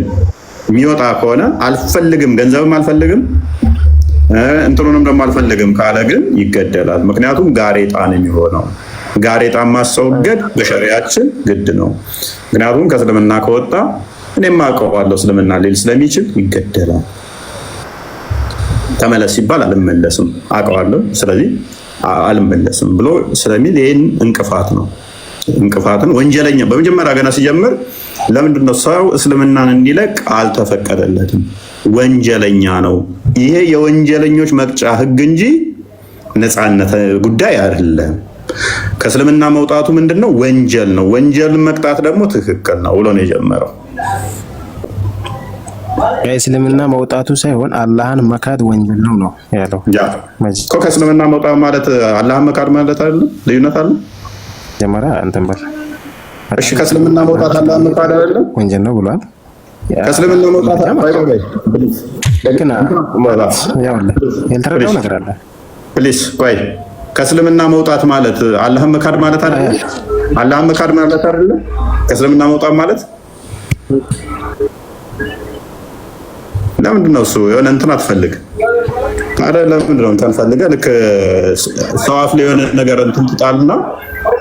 የሚወጣ ከሆነ አልፈልግም፣ ገንዘብም አልፈልግም እንትኑንም ደግሞ አልፈልግም ካለ ግን ይገደላል። ምክንያቱም ጋሬጣ ነው የሚሆነው። ጋሬጣ ማስወገድ በሸሪዓችን ግድ ነው። ምክንያቱም ከእስልምና ከወጣ እኔም አውቀዋለሁ እስልምና ሊል ስለሚችል ይገደላል። ተመለስ ሲባል አልመለስም አውቀዋለሁ ስለዚህ አልመለስም ብሎ ስለሚል ይሄን እንቅፋት ነው። እንቅፋትን ወንጀለኛ በመጀመሪያ ገና ሲጀምር ለምንድን ነው ሰው እስልምናን እንዲለቅ አልተፈቀደለትም? ወንጀለኛ ነው። ይሄ የወንጀለኞች መቅጫ ህግ እንጂ ነፃነት ጉዳይ አይደለም። ከእስልምና መውጣቱ ምንድነው? ወንጀል ነው። ወንጀልን መቅጣት ደግሞ ትክክል ነው ብሎ ነው የጀመረው። ከእስልምና መውጣቱ ሳይሆን አላህን መካድ ወንጀል ነው ነው ያለው። እኮ ከእስልምና መውጣት ማለት አላህን መካድ ማለት አይደለም? ልዩነት አለ። ጀመራ አንተም በል እሺ፣ ከእስልምና መውጣት አላህን መካድ አይደለም? ወንጀል ነው ብሏል። ከእስልምና መውጣት ያልተረዳው ነገር አለ። ፕሊዝ ቆይ፣ ከእስልምና መውጣት ማለት አላህን መካድ ማለት አይደለም? አላህን መካድ ማለት አይደለም? ከእስልምና መውጣት ማለት ለምንድን ነው? እሱ የሆነ እንትን አትፈልግ አይደል? ለምንድን ነው እንትን ፈልገህ ልክ ሰው አፍ ላይ የሆነ ነገር እንትን ትጣልና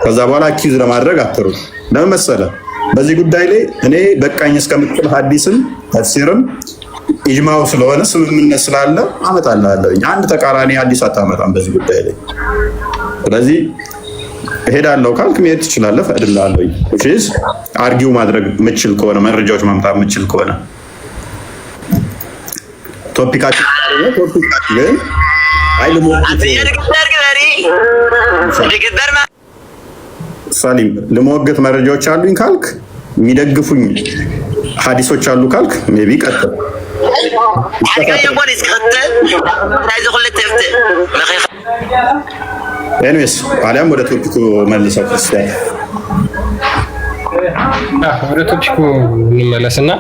ከዛ በኋላ አኪዝ ለማድረግ አትሩጥ። ለምን መሰለህ? በዚህ ጉዳይ ላይ እኔ በቃኝ እስከምትል ሐዲስም ተፍሲርም ኢጅማው ስለሆነ ስምምነት ስላለ አመጣልሃለሁ። አንድ ተቃራኒ ሐዲስ አታመጣም በዚህ ጉዳይ ላይ። ስለዚህ እሄዳለሁ ካልክ መሄድ ትችላለህ፣ ፈቅድልሃለሁ። እሺ፣ አርጊው ማድረግ የምችል ከሆነ መረጃዎች ማምጣት የምችል ከሆነ ቶፒካችን ግን ሳሊም ልሞግት መረጃዎች አሉኝ ካልክ የሚደግፉኝ ሐዲሶች አሉ ካልክ ሜቢ ቀጥል። ኤኒዌይስ አሊያም ወደ ቶፒኩ መልሰው ክርስቲያን ወደ ቶፒኩ እንመለስና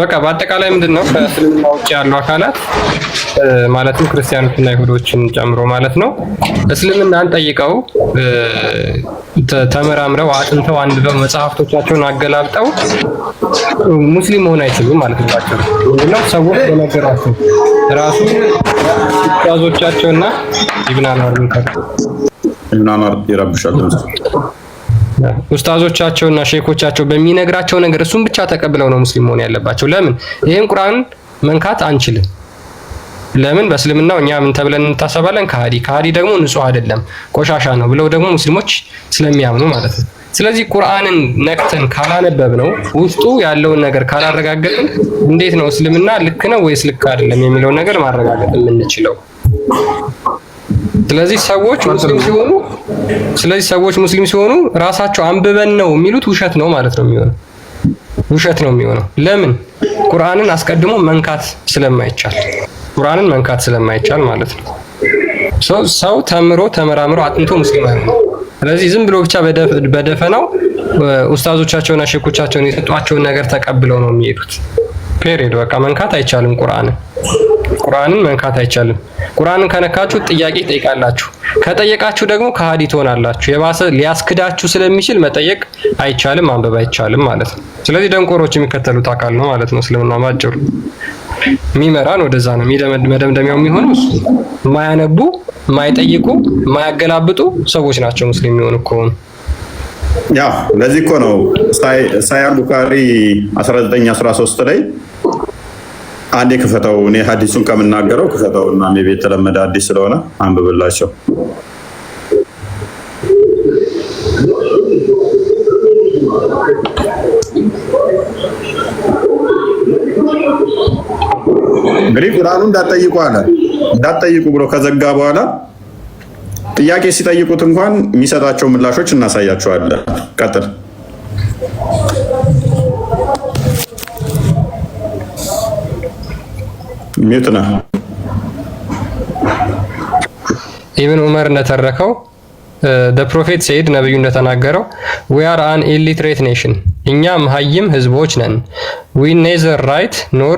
በቃ በአጠቃላይ ምንድነው ከእስልምና ውጭ ያሉ አካላት ማለትም ክርስቲያኖችና ይሁዶችን ጨምሮ ማለት ነው እስልምናን ጠይቀው ተመራምረው አጥንተው አንብበው መጽሐፍቶቻቸውን አገላብጠው ሙስሊም መሆን አይችሉም ማለት ነው። ምንድነው ሰዎች በነገራቸው ራሱ ኡስታዞቻቸውና ኢብኑ አንዋር ይረብሻል። ኡስታዞቻቸውና ሼኮቻቸው በሚነግራቸው ነገር እሱን ብቻ ተቀብለው ነው ሙስሊም መሆን ያለባቸው። ለምን ይሄን ቁርአን መንካት አንችልም? ለምን በእስልምናው እኛ ምን ተብለን እንታሰባለን? ከሃዲ ደግሞ ንጹህ አይደለም ቆሻሻ ነው ብለው ደግሞ ሙስሊሞች ስለሚያምኑ ማለት ነው። ስለዚህ ቁርአንን ነክተን ካላነበብነው ውስጡ ያለውን ነገር ካላረጋገጥን እንዴት ነው እስልምና ልክ ነው ወይስ ልክ አይደለም የሚለውን ነገር ማረጋገጥ የምንችለው? ስለዚህ ሰዎች ሙስሊም ሲሆኑ ራሳቸው አንብበን ነው የሚሉት ውሸት ነው ማለት ነው የሚሆነው። ውሸት ነው የሚሆነው። ለምን? ቁርአንን አስቀድሞ መንካት ስለማይቻል ማለት ነው። ሰው ተምሮ ተመራምሮ አጥንቶ ሙስሊም አይሆንም። ስለዚህ ዝም ብሎ ብቻ በደፈናው ኡስታዞቻቸውና ሼኮቻቸውን የሰጧቸውን ነገር ተቀብለው ነው የሚሄዱት። ፔሪድ። በቃ መንካት አይቻልም። ቁርአንን መንካት አይቻልም። ቁርአንን ከነካችሁ ጥያቄ ጠይቃላችሁ። ከጠየቃችሁ ደግሞ ከሃዲ ትሆናላችሁ። የባሰ ሊያስክዳችሁ ስለሚችል መጠየቅ አይቻልም፣ ማንበብ አይቻልም ማለት ነው። ስለዚህ ደንቆሮች የሚከተሉት አካል ነው ማለት ነው። እስልምና ባጭሩ የሚመራን ወደዛ ነው። መደምደሚያው የሚሆነው እሱ የማያነቡ፣ የማይጠይቁ፣ የማያገላብጡ ሰዎች ናቸው ሙስሊም የሚሆኑ ከሆኑ። ያው ለዚህ እኮ ነው ሳሂህ ቡኻሪ 1913 ላይ አንዴ ክፈተው፣ እኔ ሐዲሱን ከምናገረው ክፈተው እና ሜቢ የተለመደ ሐዲስ ስለሆነ አንብብላቸው። እንግዲህ ቁርአኑን እንዳትጠይቁ ብሎ ከዘጋ በኋላ ጥያቄ ሲጠይቁት እንኳን የሚሰጣቸው ምላሾች እናሳያቸዋለን። ቀጥል። ሚዩት ነህ። ኢብን ዑመር እንደተረከው the prophet said ነብዩ እንደተናገረው we are an illiterate nation እኛ መሀይም ህዝቦች ነን። we neither write nor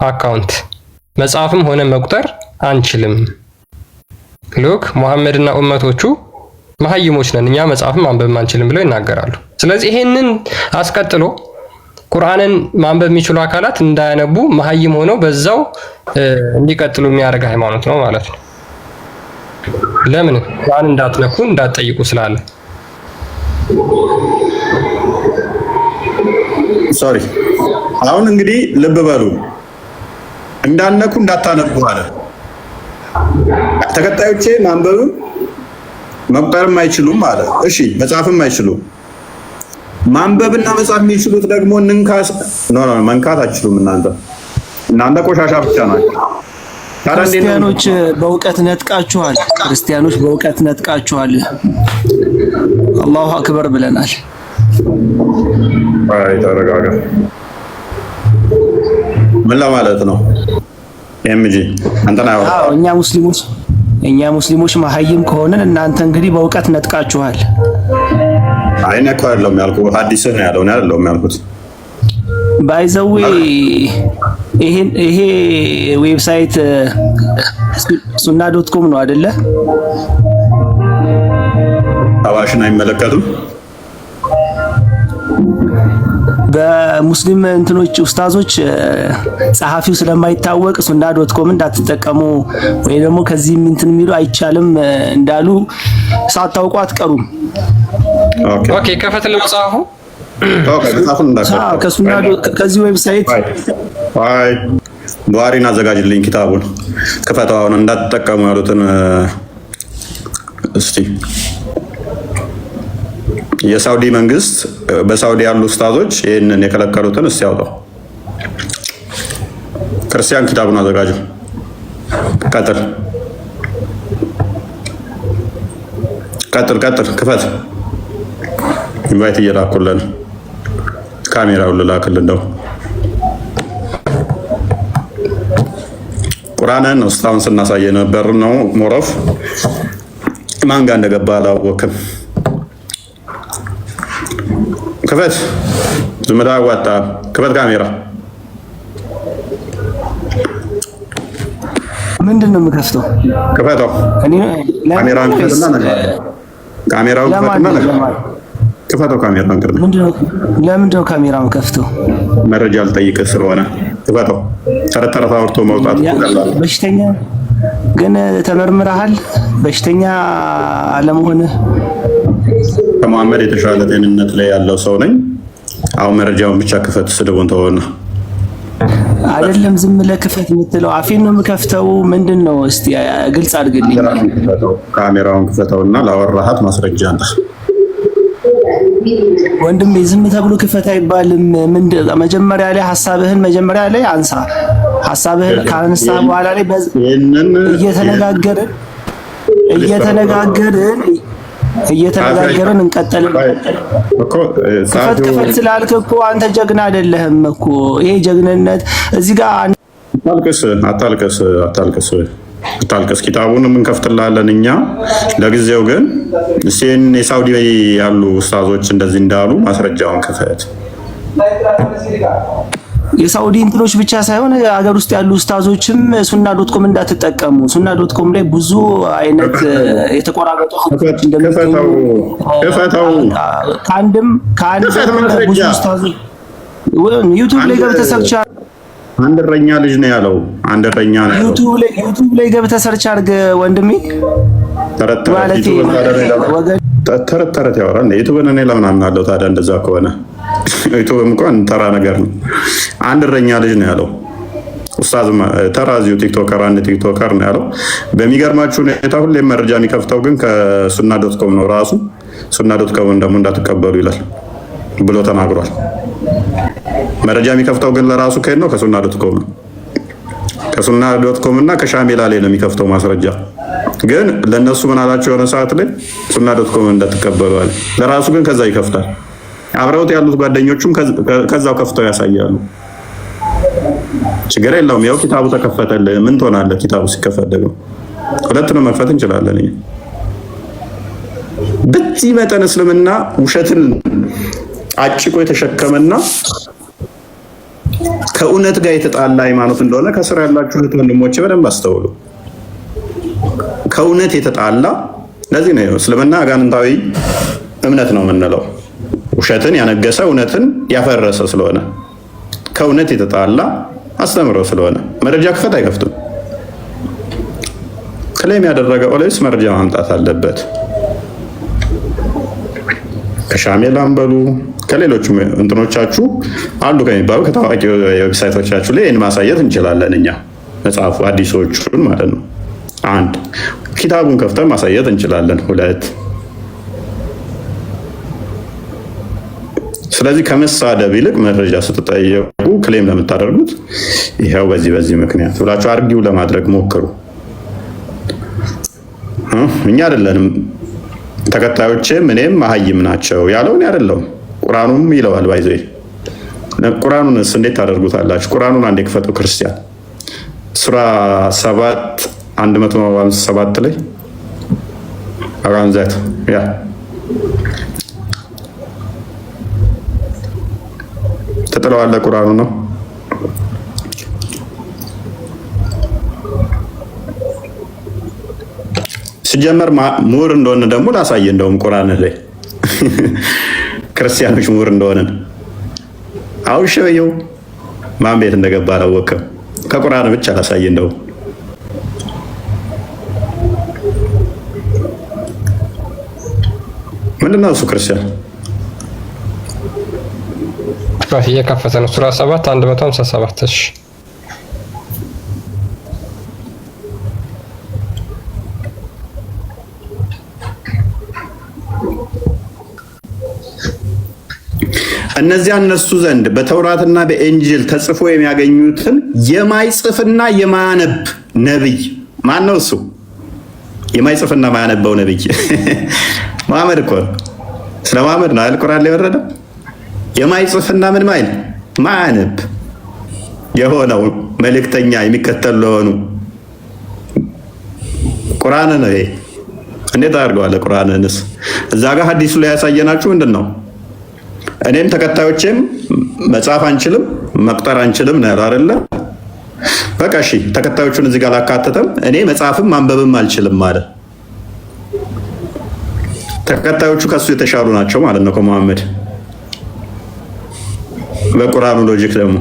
account መጻፍም ሆነ መቁጠር አንችልም። ሉክ ሙሐመድና ኡመቶቹ መሀይሞች ነን፣ እኛ መጻፍም ማንበብ አንችልም ብለው ይናገራሉ። ስለዚህ ይሄንን አስቀጥሎ ቁርአንን ማንበብ የሚችሉ አካላት እንዳያነቡ መሀይም ሆነው በዛው እንዲቀጥሉ የሚያደርግ ሃይማኖት ነው ማለት ነው። ለምን? ቁርአን እንዳትነኩ እንዳትጠይቁ ስላለ። ሶሪ አሁን እንግዲህ ልብ በሉ፣ እንዳነኩ እንዳታነቡ አለ። ተከታዮቼ ማንበብም መቁጠርም አይችሉም አለ። እሺ መጻፍም አይችሉም። ማንበብና መጻፍ የሚችሉት ደግሞ መንካት አትችሉም። እናንተ ቆሻሻ ብቻ ናቸው። ክርስቲያኖች በእውቀት ነጥቃችኋል። አላሁ አክበር ብለናል። አይ ተረጋጋ። ምን ለማለት ነው? ኤምጂ አንተና እኛ ሙስሊሞች መሀይም ከሆነን እናንተ እንግዲህ በእውቀት ነጥቃችኋል። አይ ነካ አይደለም ያልኩት፣ ሐዲስ ነው ያለው ነው አይደለም ያልኩት። ባይዘው ይሄ ዌብሳይት ሱና.com ነው አይደለ? አዋሽን አይመለከቱም። በሙስሊም እንትኖች ኡስታዞች ጸሐፊው ስለማይታወቅ ሱና.com እንዳትጠቀሙ ወይ ደግሞ ከዚህ እንትን የሚሉ አይቻልም እንዳሉ ሳታውቁ አትቀሩም። ኦኬ ከፈትል መጽሐፉ ከዚህ ዌብሳይት ቡሃሪን አዘጋጅልኝ ኪታቡን ክፈተው። አሁን እንዳትጠቀሙ ያሉትን እስቲ የሳውዲ መንግስት በሳውዲ ያሉ ኡስታዞች ይሄንን የከለከሉትን እስቲ ያውጣው። ክርስቲያን ኪታቡን አዘጋጁ። ቀጥል ክፈት። ኢንቫይት እየላኩልን ካሜራውን ልላክልን ነው። ቁርአንን እስካሁን ስናሳየ ነበር ነው። ሞረፍ ማን ጋር እንደገባ አላወቅም። ክፈት። ዝምታ ዋጣ። ክፈት ካሜራ። ምንድነው የምከፍተው? ክፈተው። ካሜራውን ክፈትና ክፈተው። ካሜራውን ለምንድነው ካሜራ የምከፍተው? መረጃ ልጠይቅህ ስለሆነ ክፈተው። ተረተረታ አውርቶ መውጣት ይችላል። በሽተኛ ግን ተመርምረሃል? በሽተኛ አለመሆንህ ከመሐመድ የተሻለ ጤንነት ላይ ያለው ሰው ነኝ። አሁን መረጃውን ብቻ ክፈት። ስድቡን ተወና አይደለም ዝም ብለህ ክፈት የምትለው አፌን ነው የምከፍተው። ምንድን ነው እስቲ ግልጽ አድርግልኝ። ካሜራውን ክፈተውና ላወራሃት ማስረጃ አንተ ወንድሜ ዝም ተብሎ ክፈት አይባልም። መጀመሪያ ላይ ሐሳብህን መጀመሪያ ላይ አንሳ። ሐሳብህን ካንሳ በኋላ ላይ እየተነጋገርን እንቀጥላለን እኮ። ክፈት ስላልክ እኮ አንተ ጀግና አይደለህም እኮ። ይሄ ጀግንነት እዚህ ጋር አታልቅስ። ኪታቡን እንከፍትላለን እኛ። ለጊዜው ግን እሴን የሳውዲ ያሉ ኡስታዞች እንደዚህ እንዳሉ ማስረጃውን ክፈት። የሳውዲ እንትኖች ብቻ ሳይሆን ሀገር ውስጥ ያሉ ኡስታዞችም ሱና.ኮም እንዳትጠቀሙ። ሱና.ኮም ላይ ብዙ አይነት የተቆራረጡ ሀሳቦች እንደሚገኙ ከአንድም ብዙ ኡስታዞች ዩቲዩብ ላይ ገብተህ ሰርች አንድ እረኛ ልጅ ነው ያለው። አንድ እረኛ ነው ያለው። ዩቲዩብ ላይ ገብተህ ሰርች አድርግ ወንድሜ። ተረት ያወራል። ዩቲዩብን እኔ ለምን አምናለሁ ታዲያ? እንደዛ ከሆነ ዩቲዩብ እንኳን ተራ ነገር ነው። አንድ እረኛ ልጅ ነው ያለው። ኡስታዝ ተራዚው አንድ ቲክቶከር ነው ያለው። በሚገርማችሁ ሁኔታ ሁሌም መረጃ የሚከፍተው ግን ከሱና.ኮም ነው። ራሱ ሱና.ኮም ደግሞ እንዳትቀበሉ ይላል ብሎ ተናግሯል። መረጃ የሚከፍተው ግን ለራሱ ከየት ነው? ከሱና.ኮም ነው። ከሱና.ኮም እና ከሻሜላ ላይ ነው የሚከፍተው ማስረጃ። ግን ለነሱ ምን አላቸው? የሆነ ሰዓት ላይ ሱና.ኮም እንዳትቀበሉ አለ። ለራሱ ግን ከዛ ይከፍታል። አብረውት ያሉት ጓደኞቹም ከዛው ከፍተው ያሳያሉ። ችግር የለውም። ያው ኪታቡ ተከፈተልህ። ምን ትሆናለህ? ኪታቡ ሲከፈት ደግሞ ሁለቱንም መክፈት እንችላለን። በዚህ መጠን እስልምና ውሸትን አጭቆ የተሸከመና ከእውነት ጋር የተጣላ ሃይማኖት እንደሆነ ከስር ያላችሁ ወንድሞቼ በደንብ አስተውሉ። ከእውነት የተጣላ ለዚህ ነው እስልምና አጋንንታዊ እምነት ነው የምንለው። ውሸትን ያነገሰ እውነትን ያፈረሰ ስለሆነ ከእውነት የተጣላ አስተምሮ ስለሆነ መረጃ ክፈት አይከፍቱም። ክሌም ያደረገ ኦሌስ መረጃ ማምጣት አለበት። ከሻሜላም በሉ ከሌሎችም እንትኖቻችሁ አሉ ከሚባሉ ከታዋቂ ዌብሳይቶቻችሁ ላይ ይህን ማሳየት እንችላለን። እኛ መጽሐፉ አዲሶቹን ማለት ነው። አንድ ኪታቡን ከፍተን ማሳየት እንችላለን። ሁለት ስለዚህ ከመሳደብ ይልቅ መረጃ ስትጠየቁ ክሌም ለምታደርጉት ይሄው በዚህ ምክንያት ብላችሁ አርጊው ለማድረግ ሞክሩ። እኛ አይደለንም ተከታዮቼም እኔም መሀይም ናቸው ያለውን አይደለም። ቁርአኑም ይለዋል። ባይዘ ቁርአኑንስ እንዴት ታደርጉታላችሁ? ቁርአኑን አንዴ ክፈቱ ክርስቲያን። ሱራ 7 157 ላይ አጋንዛት ያ ተጥለዋለህ። ቁርአኑ ነው ሲጀመር ምሁር እንደሆነ ደግሞ ላሳየ። እንደውም ቁርአን ላይ ክርስቲያኖች ምሁር እንደሆነ አውሸው ማን ቤት እንደገባ አላወቅም። ከቁርአን ብቻ ላሳየ። እንደው ምንድነው እሱ ክርስቲያን እየከፈተ ነው። ሱራ 7 157 እሺ እነዚያ እነሱ ዘንድ በተውራትና በኢንጂል ተጽፎ የሚያገኙትን የማይጽፍና የማያነብ ነብይ ማን ነው? እሱ የማይጽፍና ማያነበው ነብይ መሐመድ እኮ ነው። ስለ መሐመድ ነው አይደል ቁርአን ላይ ወረደው። የማይጽፍና ምን ማይል ማያነብ የሆነው መልእክተኛ የሚከተል ለሆኑ ቁርአን ነው። ይሄ እንዴት አድርገዋል? ቁርአንንስ እዛ ጋር ሐዲሱ ላይ ያሳየናችሁ ምንድን ነው? እኔም ተከታዮቼም መጻፍ አንችልም መቁጠር አንችልም ነው አይደለ? በቃ እሺ ተከታዮቹን እዚህ ጋር አላካተተም። እኔ መጻፍም ማንበብም አልችልም ማለት ተከታዮቹ ከሱ የተሻሉ ናቸው ማለት ነው ከመሐመድ በቁርአኑ ሎጂክ ደግሞ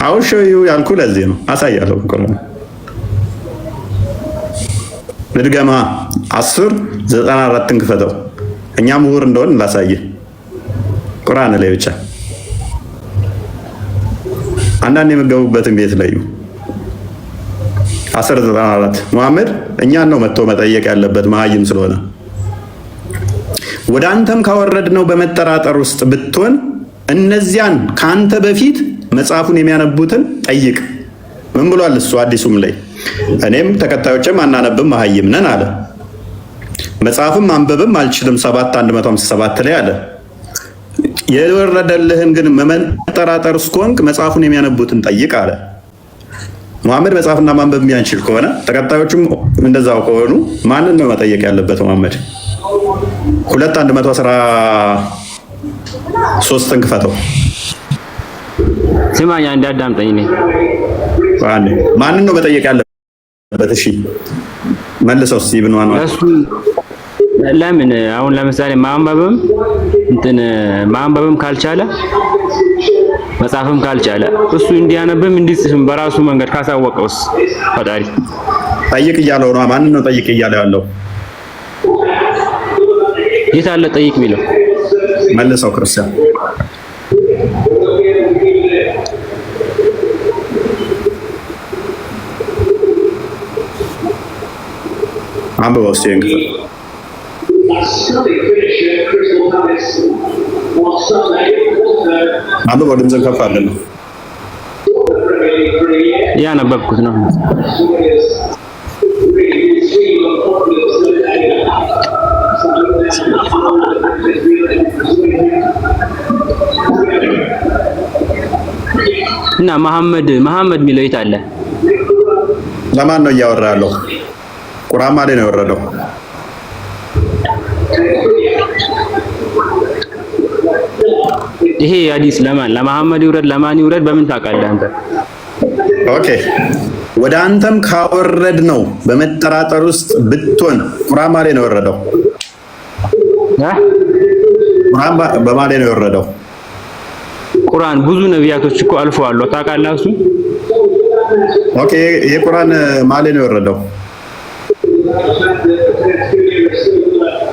አውሸዩ ያልኩ ለዚህ ነው። አሳያለሁ ቁርአን ልድገማ 10:94 ክፈተው። እኛ ምሁር እንደሆን ላሳየ ቁርአን ላይ ብቻ አንዳንድ የምገቡበትን ቤት ላይ 10:94 መሐመድ እኛን ነው መጥቶ መጠየቅ ያለበት መሀይም ስለሆነ ወደ አንተም ካወረድነው በመጠራጠር ውስጥ ብትሆን እነዚያን ካንተ በፊት መጽሐፉን የሚያነቡትን ጠይቅ። ምን ብሏል እሱ አዲሱም ላይ እኔም ተከታዮችም አናነብም መሀይም ነን አለ። መጽሐፍም አንበብም አልችልም 7:157 ላይ አለ። የወረደልህን ግን መጠራጠር ውስጥ ከሆንክ መጽሐፉን የሚያነቡትን ጠይቅ አለ። መሐመድ መጽሐፍና ማንበብ የሚያንችል ከሆነ ተከታዮቹም እንደዛው ከሆኑ ማንን ነው መጠየቅ ያለበት? መሐመድ 2:113 ክፈተው። ስማኝ አንድ አዳምጠኝ ነኝ። ማንን ነው መጠየቅ ያለበት? እሺ መልሰው እስቲ ኢብኑ አንዋር እሱ ለምን አሁን ለምሳሌ ማንበብም ካልቻለ መጽሐፍም ካልቻለ እሱ እንዲያነብም እንዲጽፍም በራሱ መንገድ ካሳወቀውስ ፈጣሪ ጠይቅ እያለው ነው። ማንን ነው ጠይቅ እያለው ያለው? የት አለ ጠይቅ የሚለው? መልሰው ክርስቲያን አንብበው እስቲ እንግዲህ አንብበው ድምፅህን ከፍ አድርገን ነው ያነበብኩት ነው። እና መሐመድ የሚለው የት አለ? ለማን ነው እያወራ ያለው? ቁርአን ማለት ነው የወረደው። ይሄ ሐዲስ ለመሐመድ ይውረድ ለማን ይውረድ በምን ታውቃለህ አንተ? ኦኬ ወደ አንተም ካወረድ ነው በመጠራጠር ውስጥ ብትሆን ቁርአን ማለት ነው የወረደው። ቁርአን በማለት ነው የወረደው። ቁርአን ብዙ ነቢያቶች እኮ አልፈዋል ታውቃለህ እሱ። ኦኬ ይሄ ቁርአን ማለት ነው የወረደው።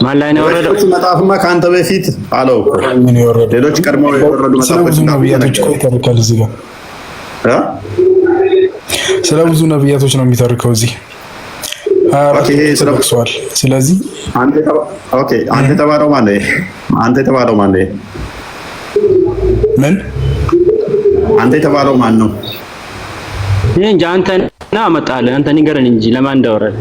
ማን ላይ ነው የወረደው? መጽሐፍማ ከአንተ በፊት አለው እኮ ሌሎች ቀድሞ የወረዱ መጽሐፎች ነቢያቶች እኮ ይተርካል እዚህ ጋር ስለ ብዙ ነቢያቶች ነው የሚተርከው እዚህ። ኦኬ ስለብሷል። ስለዚህ አንተ የተባለው ማን ነው? አንተ የተባለው ማን ነው? ምን አንተ የተባለው ማን ነው? እንጂ አንተና አመጣለህ አንተ ንገረን እንጂ ለማን እንደወረደ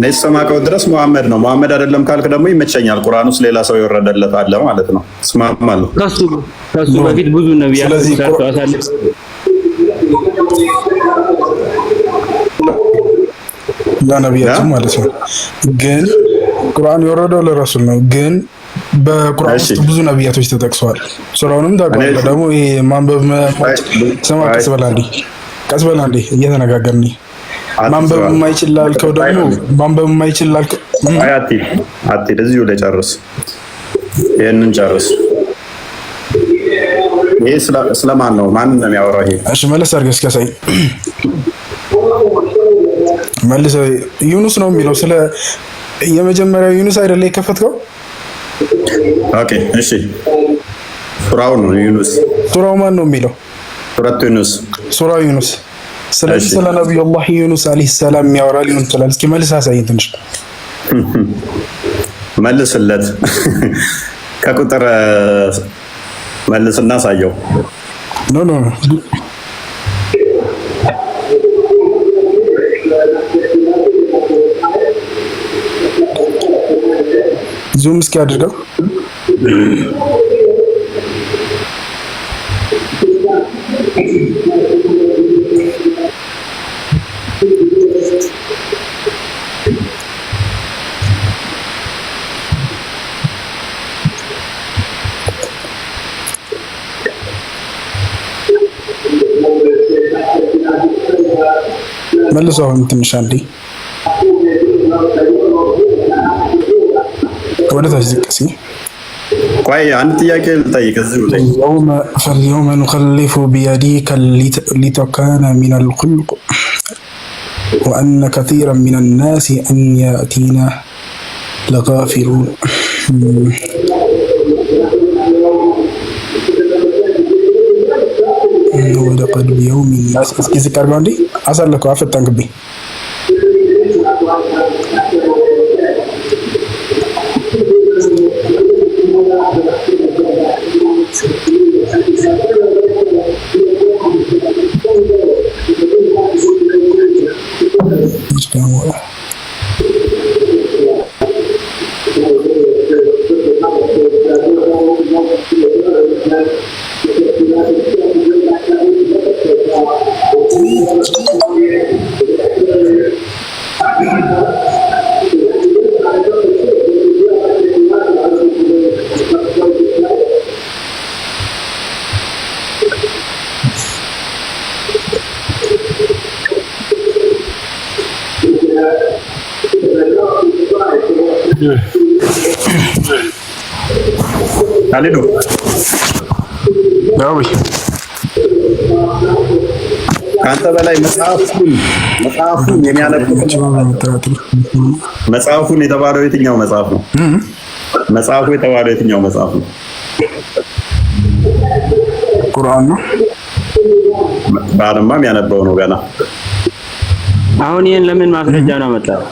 ለሰማከው ድረስ መሐመድ ነው። መሐመድ አይደለም ካልክ ደግሞ ይመቸኛል። ቁርአን ውስጥ ሌላ ሰው የወረደለት አለ ማለት ነው። እስማማለሁ። ከሱ በፊት ብዙ ነቢያት ተሰርተዋል። ለነቢያቱ ማለት ነው። ግን ቁርአን የወረደው ለረሱል ነው። ግን በቁርአን ውስጥ ብዙ ነቢያቶች ተጠቅሰዋል። ሱራውንም ታውቃለህ። ደግሞ ይሄ ማንበብ ሰማ ቀስ በላ እንዴ እየተነጋገርን ማንበብ የማይችል ላልከው ደግሞ ማንበብ የማይችል ላልከው አትሂድ እዚሁ ላይ ጨርስ። ይሄንን ጨርስ። ይሄ ስለማን ነው? ማን ነው የሚያወራው? ይሄ እሺ መለስ አድርገህ እስኪ ያሳይ። መልስ ዩኑስ ነው የሚለው። ስለ የመጀመሪያው ዩኑስ አይደለ የከፈትከው? ኦኬ እሺ ሱራው ነው ዩኑስ። ሱራው ማን ነው የሚለው? ሱረቱ ዩኑስ። ሱራው ዩኑስ። ስለዚህ ስለ ነብዩላህ ዩኑስ አለይሂ ሰላም የሚያወራ ሊሆን ይችላል። እስኪ መልስ አሳየን ትንሽ። መልስለት ከቁጥር መልስና አሳየው። ኖ ዙም እስኪ አድርገው። መልሶ አሁን ትንሽ አንዴ ወደ ታች ዝቅ ሲል ቆይ አንድ ጥያቄ ልጠይቅ። እዚሁ ላይ فاليوم نخلف بيديك لتكون من الخلق وأن كثيرا من الناس أن يأتينا لغافلون ولقد بيوم الناس اسكي ذكر عندي أصل لك عفوا تنقبي ካሊዶ ከአንተ በላይ መጽሐፉን የሚያነቡት መጽሐፉን የተባለው የትኛው መጽሐፍ ነው? መጽሐፉ የተባለው የትኛው መጽሐፍ ነው? ቁርአን ነው። ቁርአንማ የሚያነበው ነው ገና። አሁን ይሄን ለምን ማስረጃ ነው መጣው?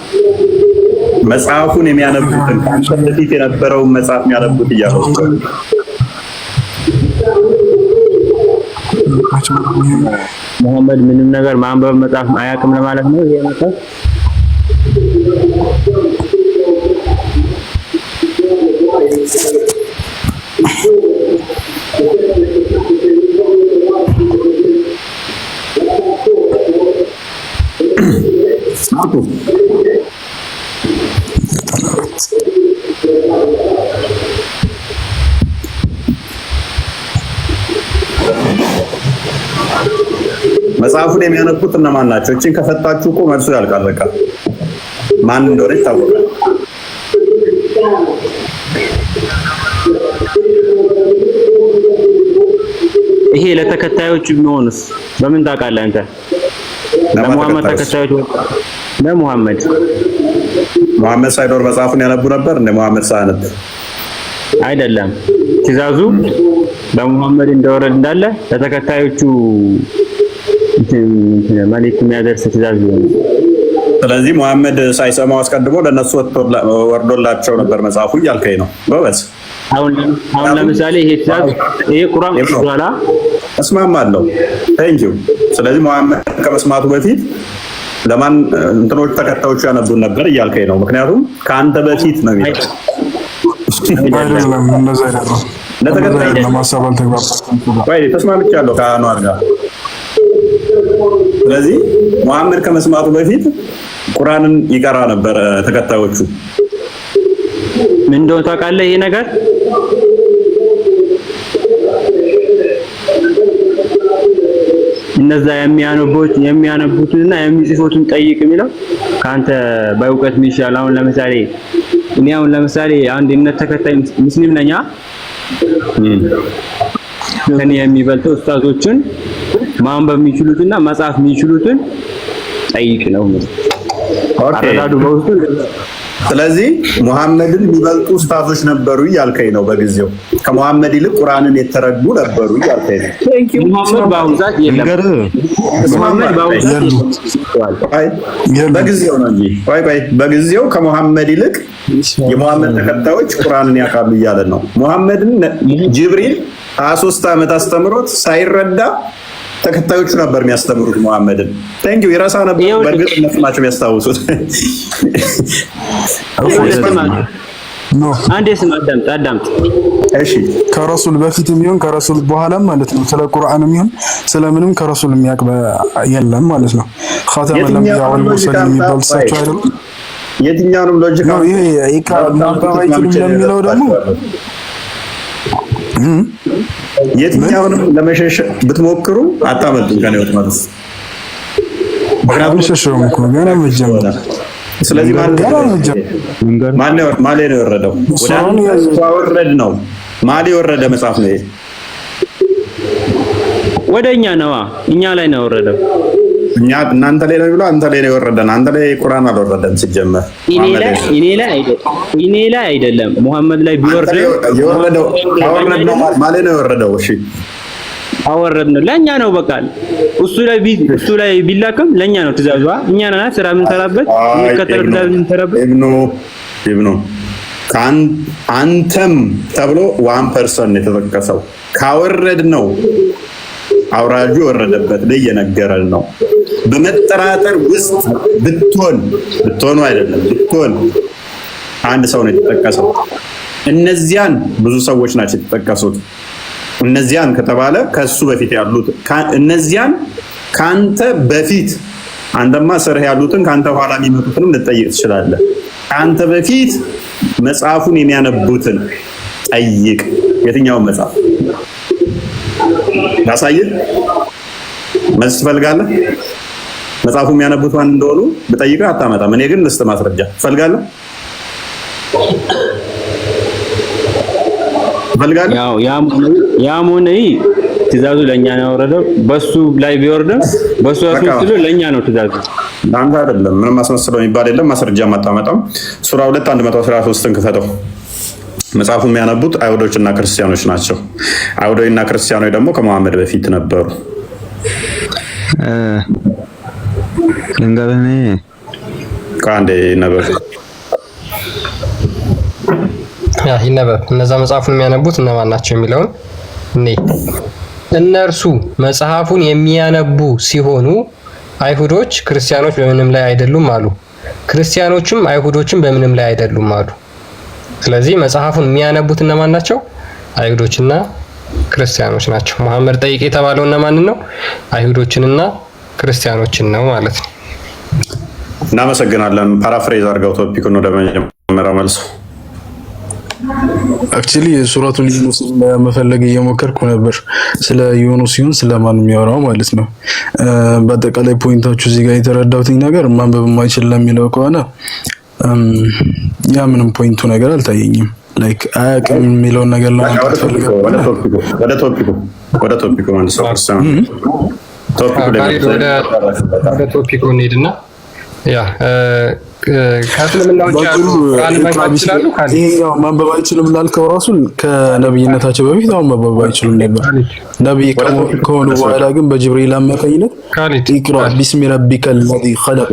መጽሐፉን የሚያነቡትን ከአንተ በፊት የነበረውን መጽሐፍ የሚያነቡት እያለው መሐመድ ምንም ነገር ማንበብ መጽሐፍ አያውቅም ለማለት ነው ይሄ መጽሐፍ። መጽሐፉን የሚያነቡት እነማን ናቸው? እቺን ከፈታችሁ እኮ መልሱ ያልቃል። በቃ ማን እንደሆነ ይታወቃል። ይሄ ለተከታዮች የሚሆንስ በምን ታውቃለህ አንተ? ለሙሐመድ ተከታዮች ለሙሐመድ ሳይኖር መጽሐፉን ያነቡ ነበር እንደ ሙሐመድ ሳነብ አይደለም። ትእዛዙ ለሙሐመድ እንደወረደ እንዳለ ለተከታዮቹ መልእክት የሚያደርስ ትእዛዝ ነው። ስለዚህ ሙሐመድ ሳይሰማው አስቀድሞ ለነሱ ወርዶላቸው ነበር መጽሐፉ እያልከኝ ነው? ጎበዝ። አሁን ለምሳሌ ይሄ ትእዛዝ ይሄ ቁርአን ወርዷላ እስማማለሁ። ቴንክ ዩ። ስለዚህ ሙሐመድ ከመስማቱ በፊት ለማን እንትኖች ተከታዮቹ ያነቡ ነበር እያልከኝ ነው? ምክንያቱም ከአንተ በፊት ነው የሚለው አይደለም። እንደዛ አይደለም። ለተከታይ ለማሳባል ተግባር ወይ ተስማምቻለሁ ከአንዋር ጋር። ስለዚህ ሙሐመድ ከመስማቱ በፊት ቁርአንን ይቀራ ነበር ተከታዮቹ። ምን እንደሆነ ታውቃለህ? ይሄ ነገር እነዛ የሚያነቡትና የሚጽፉትን ጠይቅ የሚለው ካንተ በእውቀት ሚሻል። አሁን ለምሳሌ እኔ አንድ እምነት ተከታይ ሙስሊም ነኝ። ከኔ የሚበልጠው ኡስታዞችን ማንበብ የሚችሉትና መጻፍ የሚችሉትን ጠይቅ ነው። አረዳዱ በውስጡ። ስለዚህ ሙሐመድን የሚበልጡ ኡስታዞች ነበሩ እያልከኝ ነው? በጊዜው ከሙሐመድ ይልቅ ቁርአንን የተረዱ ነበሩ እያልከኝ ነው? ሙሐመድ በአሁኑ ሰዓት የለም። ሙሐመድ በጊዜው ነው እንጂ በጊዜው ከሙሐመድ ይልቅ የሙሐመድ ተከታዮች ቁርአንን ያውቃሉ እያለን ነው። ሙሐመድን ጅብሪል 23 ዓመት አስተምሮት ሳይረዳ ተከታዮቹ ነበር የሚያስተምሩት ሙሐመድን። ቴንኪው። ይረሳ ነበር። በእርግጥ እነሱ ናቸው የሚያስታውሱት። አንዴ ስም አዳምጥ። እሺ፣ ከረሱል በፊትም ይሁን ከረሱል በኋላም ማለት ነው ስለ ቁርአንም ይሁን ስለምንም ከረሱል የሚያውቅ የለም ማለት ነው። ኻተመ ለምቢያ ወልሙርሰሊን የሚባል እሳቸው አይደለም። የትኛውንም ሎጂክ ነው ይሄ ለሚለው ደግሞ የትኛውንም ለመሸሽ ብትሞክሩ አታመልጡም ከኔ ወጥመድ ውስጥ። ምክንያቱም ሸሽም እኮ ገና መጀመሪያ። ስለዚህ ማን ነው የወረደው? ወደ አንተ ወረድ ነው። ማን የወረደ መጽሐፍ ነው ይሄ? ወደኛ ነዋ። እኛ ላይ ነው የወረደው። እናንተ ላይ ነው ብሎ አንተ ላይ ነው የወረደን። አንተ ላይ ቁርአን አልወረደም ሲጀመር። እኔ ላይ አይደለም። ሙሐመድ ላይ ቢወርድ የወረደው አወረድ ነው ማለት ነው የወረደው። እሺ አወረድ ነው ለኛ ነው በቃ። እሱ ላይ ቢላክም ለኛ ነው ትእዛዙ። እኛ ነን ስራ የምንሰራበት የሚከተለው ትእዛዝ የምንሰራበት። ኢብኑ አንተም ተብሎ 1% የተጠቀሰው ካወረድ ነው አውራጁ የወረደበት ላይ እየነገረን ነው። በመጠራጠር ውስጥ ብትሆኑ አይደለም ብትሆን አንድ ሰው ነው የተጠቀሰው። እነዚያን ብዙ ሰዎች ናቸው የተጠቀሱት። እነዚያን ከተባለ ከሱ በፊት ያሉት እነዚያን ካንተ በፊት አንተማ ሰርህ ያሉትን ካንተ ኋላ የሚመጡትንም ልጠይቅ ትችላለህ። ካንተ በፊት መጽሐፉን የሚያነቡትን ጠይቅ። የትኛውን መጽሐፍ ላሳይህ? መልስ ትፈልጋለህ? መጽሐፉ የሚያነቡት ማን እንደሆኑ ብጠይቅህ አታመጣም። እኔ ግን ልስጥ ማስረጃ። ትፈልጋለህ? ያው ያም ሆነ ትእዛዙ ለኛ ነው ያወረደው። በሱ ላይ ቢወርድም በሱ አስመስሎ ለኛ ነው ትእዛዙ። አንተ አይደለም ምንም አስመስለው የሚባል የለም። ማስረጃ ማጣመጣም ሱራ 2:113ን ክፈተው። መጽሐፉን የሚያነቡት አይሁዶችና ክርስቲያኖች ናቸው። አይሁዶችና ክርስቲያኖች ደግሞ ከመሐመድ በፊት ነበሩ። ለንጋበኔ ካንዴ ነበሩ ይነበብ እነዛ መጽሐፉን የሚያነቡት እነማን ናቸው የሚለውን እነርሱ መጽሐፉን የሚያነቡ ሲሆኑ አይሁዶች ክርስቲያኖች በምንም ላይ አይደሉም አሉ። ክርስቲያኖችም አይሁዶችም በምንም ላይ አይደሉም አሉ። ስለዚህ መጽሐፉን የሚያነቡት እነማን ናቸው? አይሁዶችና ክርስቲያኖች ናቸው። መሐመድ ጠይቅ የተባለው እነማን ነው? አይሁዶችንና ክርስቲያኖችን ነው ማለት ነው። እናመሰግናለን። ፓራፍሬዝ አድርገው ቶፒኩን ወደ መጀመሪያው መልሶ አክቹሊ ሱረቱል ዩኑስ ለመፈለግ እየሞከርኩ ነበር። ስለ ዩኑስ ሲሆን ስለማን የሚያወራው ማለት ነው። በአጠቃላይ ፖይንታችሁ እዚህ ጋር የተረዳሁት ነገር ማንበብ የማይችል ለሚለው ከሆነ ያ ምንም ፖይንቱ ነገር አልታየኝም። ላይክ አያውቅም የሚለውን ነገር ለማለት ፈልገው ወደ ቶፒኩ መልሶ ወደ ቶፒኩ እንሂድና ያ ከእስልምና ውጭ ያሉ ቁርአን መንካት ይችላሉ? ይሄኛው ማንበብ አይችልም ላልከው ራሱ ከነብይነታቸው በፊት አሁን ማንበብ አይችልም ነበር። ነብይ ከሆኑ በኋላ ግን በጅብሪል አማካኝነት ኢቅራ ቢስሚ ረቢከል ለዚ ኸለቅ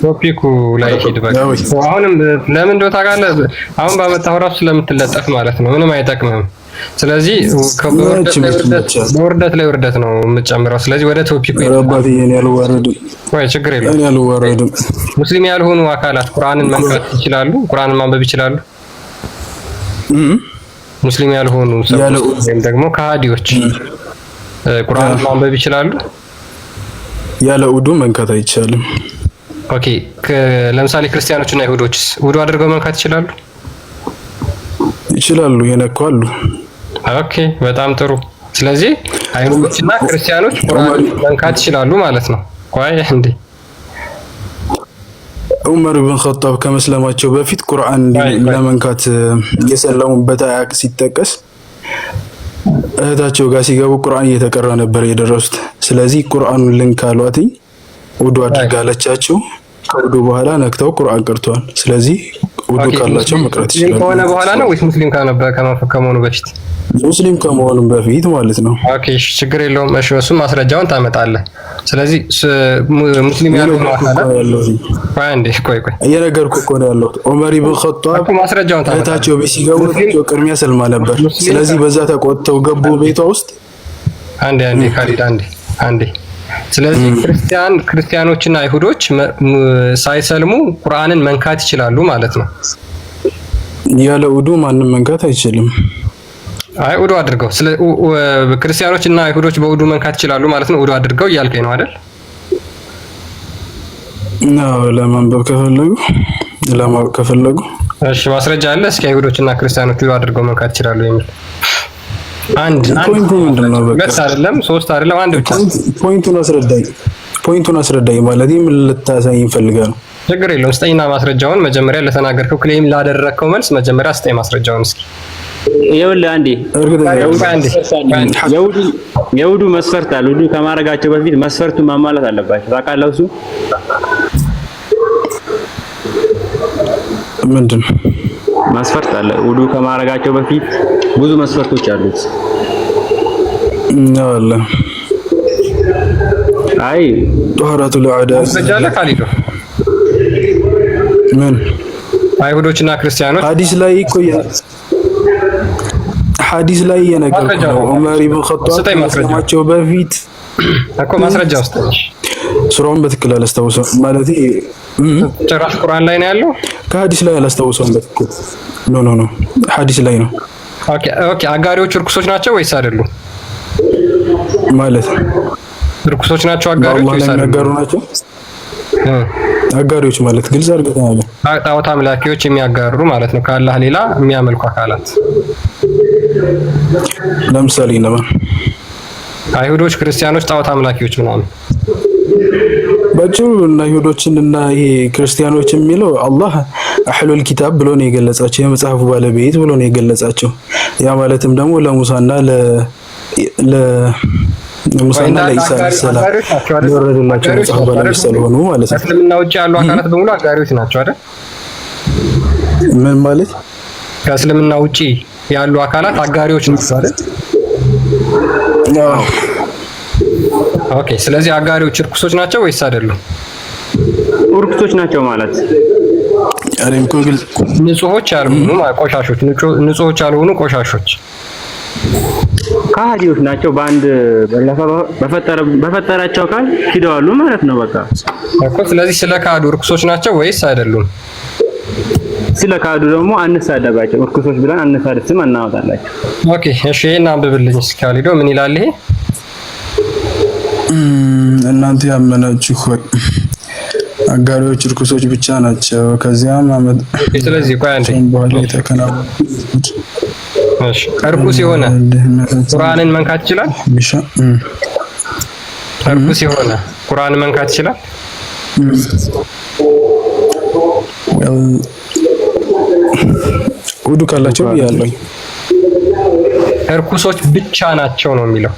ቶፒኩ ላይ ሄድ በቃ። አሁንም ለምን እንደው ታውቃለህ? አሁን ባመጣው ራሱ ስለምትለጠፍ ማለት ነው። ምንም አይጠቅምም። ስለዚህ በውርደት ላይ ውርደት ነው የምትጨምረው። ስለዚህ ወደ ቶፒኩ ረባቲ የኔ ያልወረድም ወይ ችግር የለም። እኔ ያልወረድም ሙስሊም ያልሆኑ አካላት ቁርአንን መንካት ይችላሉ? ቁርአንን ማንበብ ይችላሉ? ሙስሊም ያልሆኑ ሰዎች ወይም ደግሞ ከሃዲዎች ቁርአንን ማንበብ ይችላሉ? ያለ ውዱ መንካት አይቻልም። ኦኬ፣ ለምሳሌ ክርስቲያኖችና ይሁዶችስ ውዱ አድርገው መንካት ይችላሉ? ይችላሉ፣ የነካሉ። ኦኬ፣ በጣም ጥሩ። ስለዚህ አይሁዶችና ክርስቲያኖች ቁርአን መንካት ይችላሉ ማለት ነው። ቆይ እንዴ ዑመር ኢብኑ ኸጣብ ከመስለማቸው በፊት ቁርአን ለመንካት የሰለሙበት አያቅ ሲጠቀስ እህታቸው ጋር ሲገቡ ቁርአን እየተቀራ ነበር የደረሱት። ስለዚህ ቁርአኑን ልንካሏትኝ ውዱ አድርጋለቻቸው። ከውዱ በኋላ ነክተው ቁርአን ቀርተዋል። ስለዚህ ውዱ ካላቸው መቅራት ይችላል። ከሆነ በኋላ ነው ወይስ ሙስሊም ከመሆኑ በፊት? ሙስሊም ከመሆኑ በፊት ማለት ነው። ኦኬ፣ ችግር የለውም። እሺ፣ እሱም ማስረጃውን ታመጣለህ። ስለዚህ ሙስሊም ያልሆኑ አካላት ቆይ እየነገርኩህ እኮ ነው ያለሁት። ዑመር ኢብኑ ኸጣብ ማስረጃውን ታመጣለህ። እህታቸው ቤት ሲገቡ ቅድሚያ ሰልማ ነበር። ስለዚህ በዛ ተቆጥተው ገቡ ቤቷ ውስጥ። አንዴ ካሊድ አንዴ። ስለዚህ ክርስቲያኖችና አይሁዶች ሳይሰልሙ ቁርአንን መንካት ይችላሉ ማለት ነው። ያለ ውዱ ማንም መንካት አይችልም። አይ ውዱ አድርገው ክርስቲያኖችና አይሁዶች በውዱ መንካት ይችላሉ ማለት ነው። ውዱ አድርገው እያልከኝ ነው አይደል? ነው ለማንበብ ከፈለጉ ለማወቅ ከፈለጉ እሺ፣ ማስረጃ አለ? እስኪ አይሁዶችና ክርስቲያኖች ውዱ አድርገው መንካት ይችላሉ የሚል አንድ ፖይንቱ ምንድነው? በቃ ሁለት አይደለም ሶስት አይደለም አንድ ብቻ። ፖይንቱን አስረዳኝ ማለት ምን ልታሳይ ይፈልጋል? ችግር የለውም። ስጠኝና ማስረጃውን መጀመሪያ ለተናገርከው ክሌም ላደረከው መልስ መጀመሪያ ስጠኝ ማስረጃውን እስኪ። ይኸውልህ አንዴ የውዱ መስፈርት አለ። ውዱ ከማድረጋቸው በፊት መስፈርቱን ማሟላት አለባቸው። ታውቃለህ? እሱ ምንድን መስፈርት አለ። ውዱ ከማድረጋቸው በፊት ብዙ መስፈርቶች አሉት። አለ። አይ ጧራቱ ለዓዳ ሰጃለ ካሊዶ ምን አይሁዶችና ክርስቲያኖች ሐዲስ ላይ የነገርኩህ ነው። ዑመር ኢብኑ ኸጣብ ከመስለማቸው በፊት እኮ ማስረጃ ውስጥ ሱራውን በትክክል አላስታውሰውም ማለት ጭራሽ ቁርአን ላይ ነው ያለው። ከሐዲስ ላይ አላስታውሰውም በትክክል ኖ ሐዲስ ላይ ነው። ኦኬ አጋሪዎች እርኩሶች ናቸው ወይስ አይደሉም? ማለት እርኩሶች ናቸው አጋሪዎች ወይስ አይደሉም? ናቸው አጋሪዎች ማለት ግልጽ አድርገናል። ጣዖት አምላኪዎች የሚያጋሩ ማለት ነው። ከአላህ ሌላ የሚያመልኩ አካላት ለምሳሌ አይሁዶች፣ ክርስቲያኖች፣ ጣዖት አምላኪዎች ምናምን ባጭሩ እና ይሁዶችን እና ይሄ ክርስቲያኖች የሚለው አላህ አህሉል ኪታብ ብሎ ነው የገለጻቸው፣ የመጽሐፉ ባለቤት ብሎ ነው የገለጻቸው። ያ ማለትም ደግሞ ለሙሳና ለሙሳና ለኢሳ ሰላም ወረደላቸው መጽሐፍ ባለቤት ስለሆኑ ማለት ነው። ከእስልምና ውጭ ያሉ አካላት በሙሉ አጋሪዎች ናቸው አይደል? ምን ማለት? ከእስልምና ውጭ ያሉ አካላት አጋሪዎች ናቸው አይደል? ኦኬ። ስለዚህ አጋሪዎች እርኩሶች ናቸው ወይስ አይደሉም? እርኩሶች ናቸው ማለት ንጹሆች ያልሆኑ ቆሻሾች፣ ንጹሆች ያልሆኑ ቆሻሾች ከሃዲዎች ናቸው። በአንድ በፈጠራቸው አካል ሂደዋሉ ማለት ነው በቃ እኮ። ስለዚህ ስለ ካዱ እርኩሶች ናቸው ወይስ አይደሉም? ስለ ካዱ ደግሞ አንሳደባቸው፣ እርኩሶች ብለን አንሳደብ፣ ስም እናወጣላቸው። ኦኬ እሺ፣ ይሄን አንብብልኝ እስኪ ካሊዶ። ምን ይላል ይሄ? እናንተ ያመናችሁ ሆይ አጋሪዎች እርኩሶች ብቻ ናቸው። ከዚያም አመት ስለዚህ ቆይ አንዴ እሺ፣ እርኩስ የሆነ ቁርአንን መንካት ይችላል? እርኩስ የሆነ ቁርአንን መንካት ይችላል? ውዱ ካላቸው ያለው እርኩሶች ብቻ ናቸው ነው የሚለው።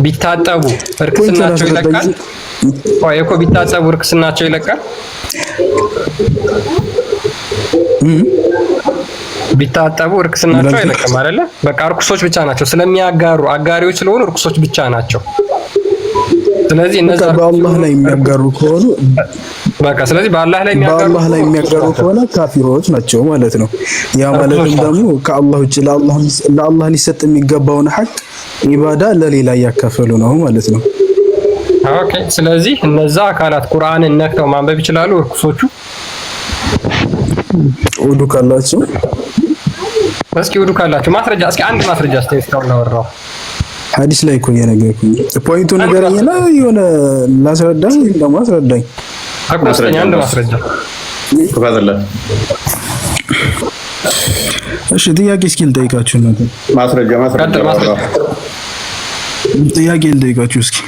ቢታጠቡ እርክስናቸው ይለቃል? ወይ እኮ ቢታጠቡ እርክስናቸው ይለቃል? ቢታጠቡ እርክስናቸው አይለቅም አይደለ? በቃ እርኩሶች ብቻ ናቸው። ስለሚያጋሩ አጋሪዎች ስለሆኑ እርኩሶች ብቻ ናቸው። ስለዚህ እነዛ በአላህ ላይ የሚያጋሩ ከሆኑ በቃ ስለዚህ በአላህ ላይ የሚያጋሩ ከሆነ ካፊሮች ናቸው ማለት ነው። ያ ማለትም ደግሞ ከአላህ ውጭ ለአላህ ሊሰጥ የሚገባውን ሐቅ ኢባዳ ለሌላ እያካፈሉ ነው ማለት ነው። ኦኬ። ስለዚህ እነዛ አካላት ቁርአንን ነክተው ማንበብ ይችላሉ እርኩሶቹ? ውዱ ካላቸው እስኪ ውዱ ካላቸው ማስረጃ፣ እስኪ አንድ ማስረጃ እስኪ ነው ሐዲስ ላይ እኮ የነገርኩኝ ፖይንቱ ነገርኝና የሆነ ላስረዳኝ ደግሞ አስረዳኝ። አቁስተኛ አንድ ማስረጃ ተፈዘለ። እሺ ጥያቄ እስኪ ልጠይቃችሁ ነው። ማስረጃ ጥያቄ ልጠይቃችሁ እስኪ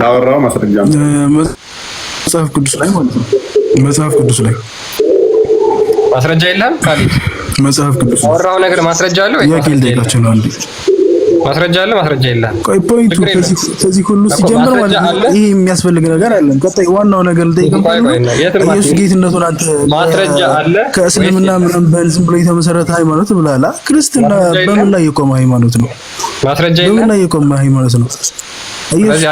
ላወራው ማስረጃ መጽሐፍ ቅዱስ ላይ ማለት ነው። መጽሐፍ ቅዱስ ላይ ማስረጃ የለም ካሊድ? መጽሐፍ ቅዱስ ወራው ነገር ማስረጃ አለ ወይ? ጥያቄ ልጠይቃችሁ ነው አንዴ። ማስረጃ አለ ማስረጃ የለም? ቆይ ፖይንቱ ከዚህ ሁሉ ሲጀምር ማለት ነው ይሄ የሚያስፈልግ ነገር አይደለም። ቀጣይ ዋናው ነገር ልጠይቅም ኢየሱስ ጌትነቱን አንተ ማስረጃ አለ? ከእስልምና ምንም በዝም ብሎ የተመሰረተ ሃይማኖት ብላላ። ክርስትና በምን ላይ የቆመ ሃይማኖት ነው? ማስረጃ የለም? በምን ላይ የቆመ ሃይማኖት ነው? ኢየሱስ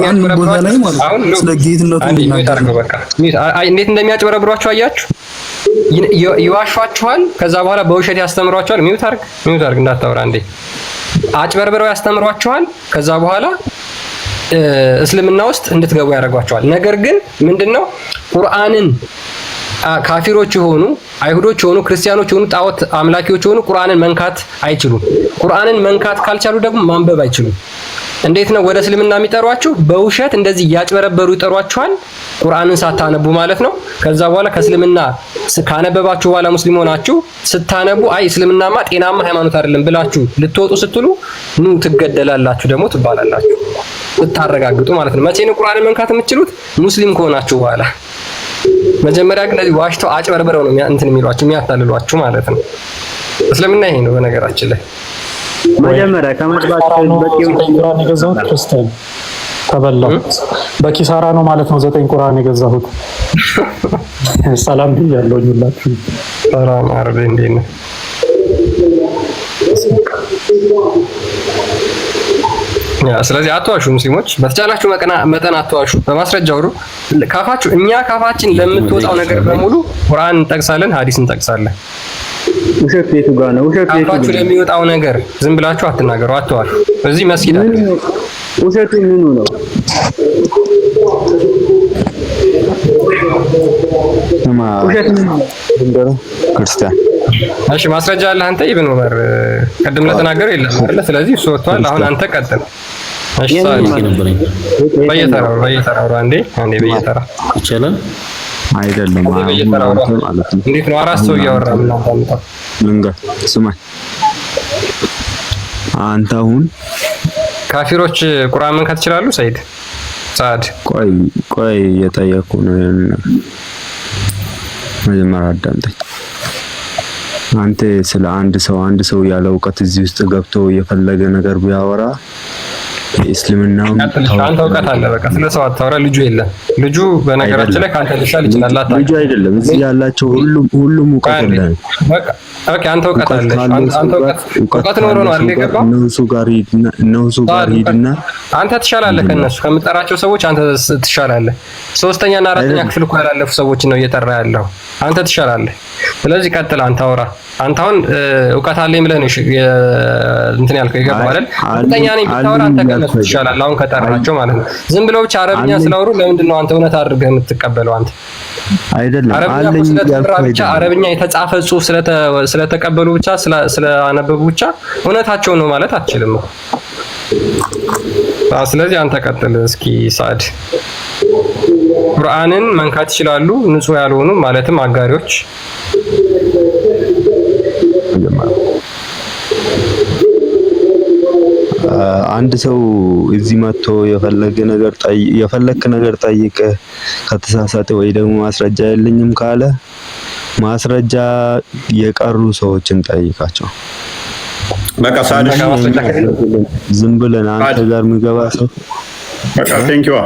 አንድ ቦታ ላይ ማለት ነው ስለ ጌትነቱ ይናገራል። በቃ እንዴት እንደሚያጭበረብሯቸው አያችሁ? ይዋሿችኋል። ከዛ በኋላ በውሸት ያስተምሯችኋል። ሚውት አርግ እንዳታወራ እንዴ። አጭበርብረው ያስተምሯችኋል። ከዛ በኋላ እስልምና ውስጥ እንድትገቡ ያደርጓችኋል። ነገር ግን ምንድነው ቁርአንን ካፊሮች የሆኑ አይሁዶች የሆኑ ክርስቲያኖች የሆኑ ጣዖት አምላኪዎች የሆኑ ቁርአንን መንካት አይችሉም። ቁርአንን መንካት ካልቻሉ ደግሞ ማንበብ አይችሉም። እንዴት ነው ወደ እስልምና የሚጠሯችሁ? በውሸት እንደዚህ እያጭበረበሩ ይጠሯችኋል፣ ቁርአንን ሳታነቡ ማለት ነው። ከዛ በኋላ ከእስልምና ካነበባችሁ በኋላ ሙስሊም ሆናችሁ ስታነቡ አይ እስልምናማ ጤናማ ሃይማኖት አይደለም ብላችሁ ልትወጡ ስትሉ ኑ ትገደላላችሁ ደግሞ ትባላላችሁ። ልታረጋግጡ ማለት ነው። መቼ ነው ቁርአንን መንካት የምትችሉት? ሙስሊም ከሆናችሁ በኋላ። መጀመሪያ ግን እንደዚህ ዋሽተው አጭበርብረው ነው እንትን የሚሏችሁ የሚያታልሏችሁ ማለት ነው። እስልምና ይሄ ነው በነገራችን ላይ። መጀመሪያ ከመጥባቸው ቁርአን የገዛሁት ክርስቲያን ተበላሁ። በኪሳራ ነው ማለት ነው 9 ቁርአን የገዛሁት። ሰላም ብያለሁ ሁላችሁ። ሰላም አረብ እንዴት ነው? ስለዚህ አትዋሹ ሙስሊሞች፣ በተቻላችሁ መጠን አትዋሹ። በማስረጃ አውሩ። ካፋችሁ እኛ ካፋችን ለምትወጣው ነገር በሙሉ ቁርአን እንጠቅሳለን፣ ሐዲስ እንጠቅሳለን። ውሸት ቤቱ ጋር ነው። ውሸት ቤቱ ካፋችሁ ለሚወጣው ነገር ዝም ብላችሁ አትናገሩ፣ አትዋሹ። እዚህ መስጊድ አለ። ውሸቱ ምኑ ነው? ክርስቲያን እሺ፣ ማስረጃ አለ አንተ ኢብኑ ዑመር ቀደም ለተናገረው የለም አይደል? ስለዚህ እሱ ወጥቷል። አሁን አንተ ቀጥል። እሺ፣ በየተራው አንዴ በየተራ ይችላል አይደለም ማለት ነው። እንዴት ነው አራት ሰው እያወራ ምን አታምጣው? ልንገር ስማኝ፣ አንተ አሁን ካፊሮች ቁርአን መንካት ይችላሉ? ሰይድ ሳድ ቆይ እየጠየኩ ነው። መጀመሪያ አዳምጠኝ። አንተ ስለ አንድ ሰው ያለ እውቀት እዚህ ውስጥ ገብቶ የፈለገ ነገር ቢያወራ እስልምናው አንተ እውቀት አለ። በቃ ስለ ሰው አታወራ። ልጁ የለም። ልጁ በነገራችን ላይ ካንተ ሊሻል ይችላል። ልጁ አይደለም። እዚህ ያላቸው ሁሉም እውቀት አለ። በቃ ኦኬ፣ አንተ እውቀት አለ። አንተ እውቀት ኖሮ ነው አይደል የገባው? እነሱ ጋር ሂድና አንተ ትሻላለህ ከነሱ ከምጠራቸው ሰዎች አንተ ትሻላለህ። ሶስተኛና አራተኛ ክፍል እኮ ያላለፉ ሰዎች ነው እየጠራ ያለው። አንተ ትሻላለህ። ስለዚህ ቀጥል፣ አንተ አውራ። አንተ አሁን እውቀት አለኝ ብለህ ነው እንትን ያልከው የገባው አይደል? ሁለተኛ ነኝ ብታወራ አንተ ከነሱ ትሻላለህ። አሁን ከጠራቸው ማለት ነው። ዝም ብለው ብቻ አረብኛ ስላወሩ ለምንድን ነው አንተ እውነት አድርገህ የምትቀበለው? አንተ አይደለም አረብኛ ስለተጠራ ብቻ አረብኛ የተጻፈ ጽሑፍ ስለተቀበሉ ብቻ ስለአነበቡ ብቻ እውነታቸው ነው ማለት አትችልም። ስለዚህ አንተ ቀጥል እስኪ ሳድ። ቁርአንን መንካት ይችላሉ ንጹህ ያልሆኑ ማለትም አጋሪዎች? አንድ ሰው እዚህ መጥቶ የፈለክ ነገር ጠይቀ ከተሳሳተ ወይ ደግሞ ማስረጃ የለኝም ካለ ማስረጃ የቀሩ ሰዎችን ጠይቃቸው። በቃ ሳድሽ ዝም ብለን አንተ ጋር የሚገባ ሰው በቃ ቴንኪው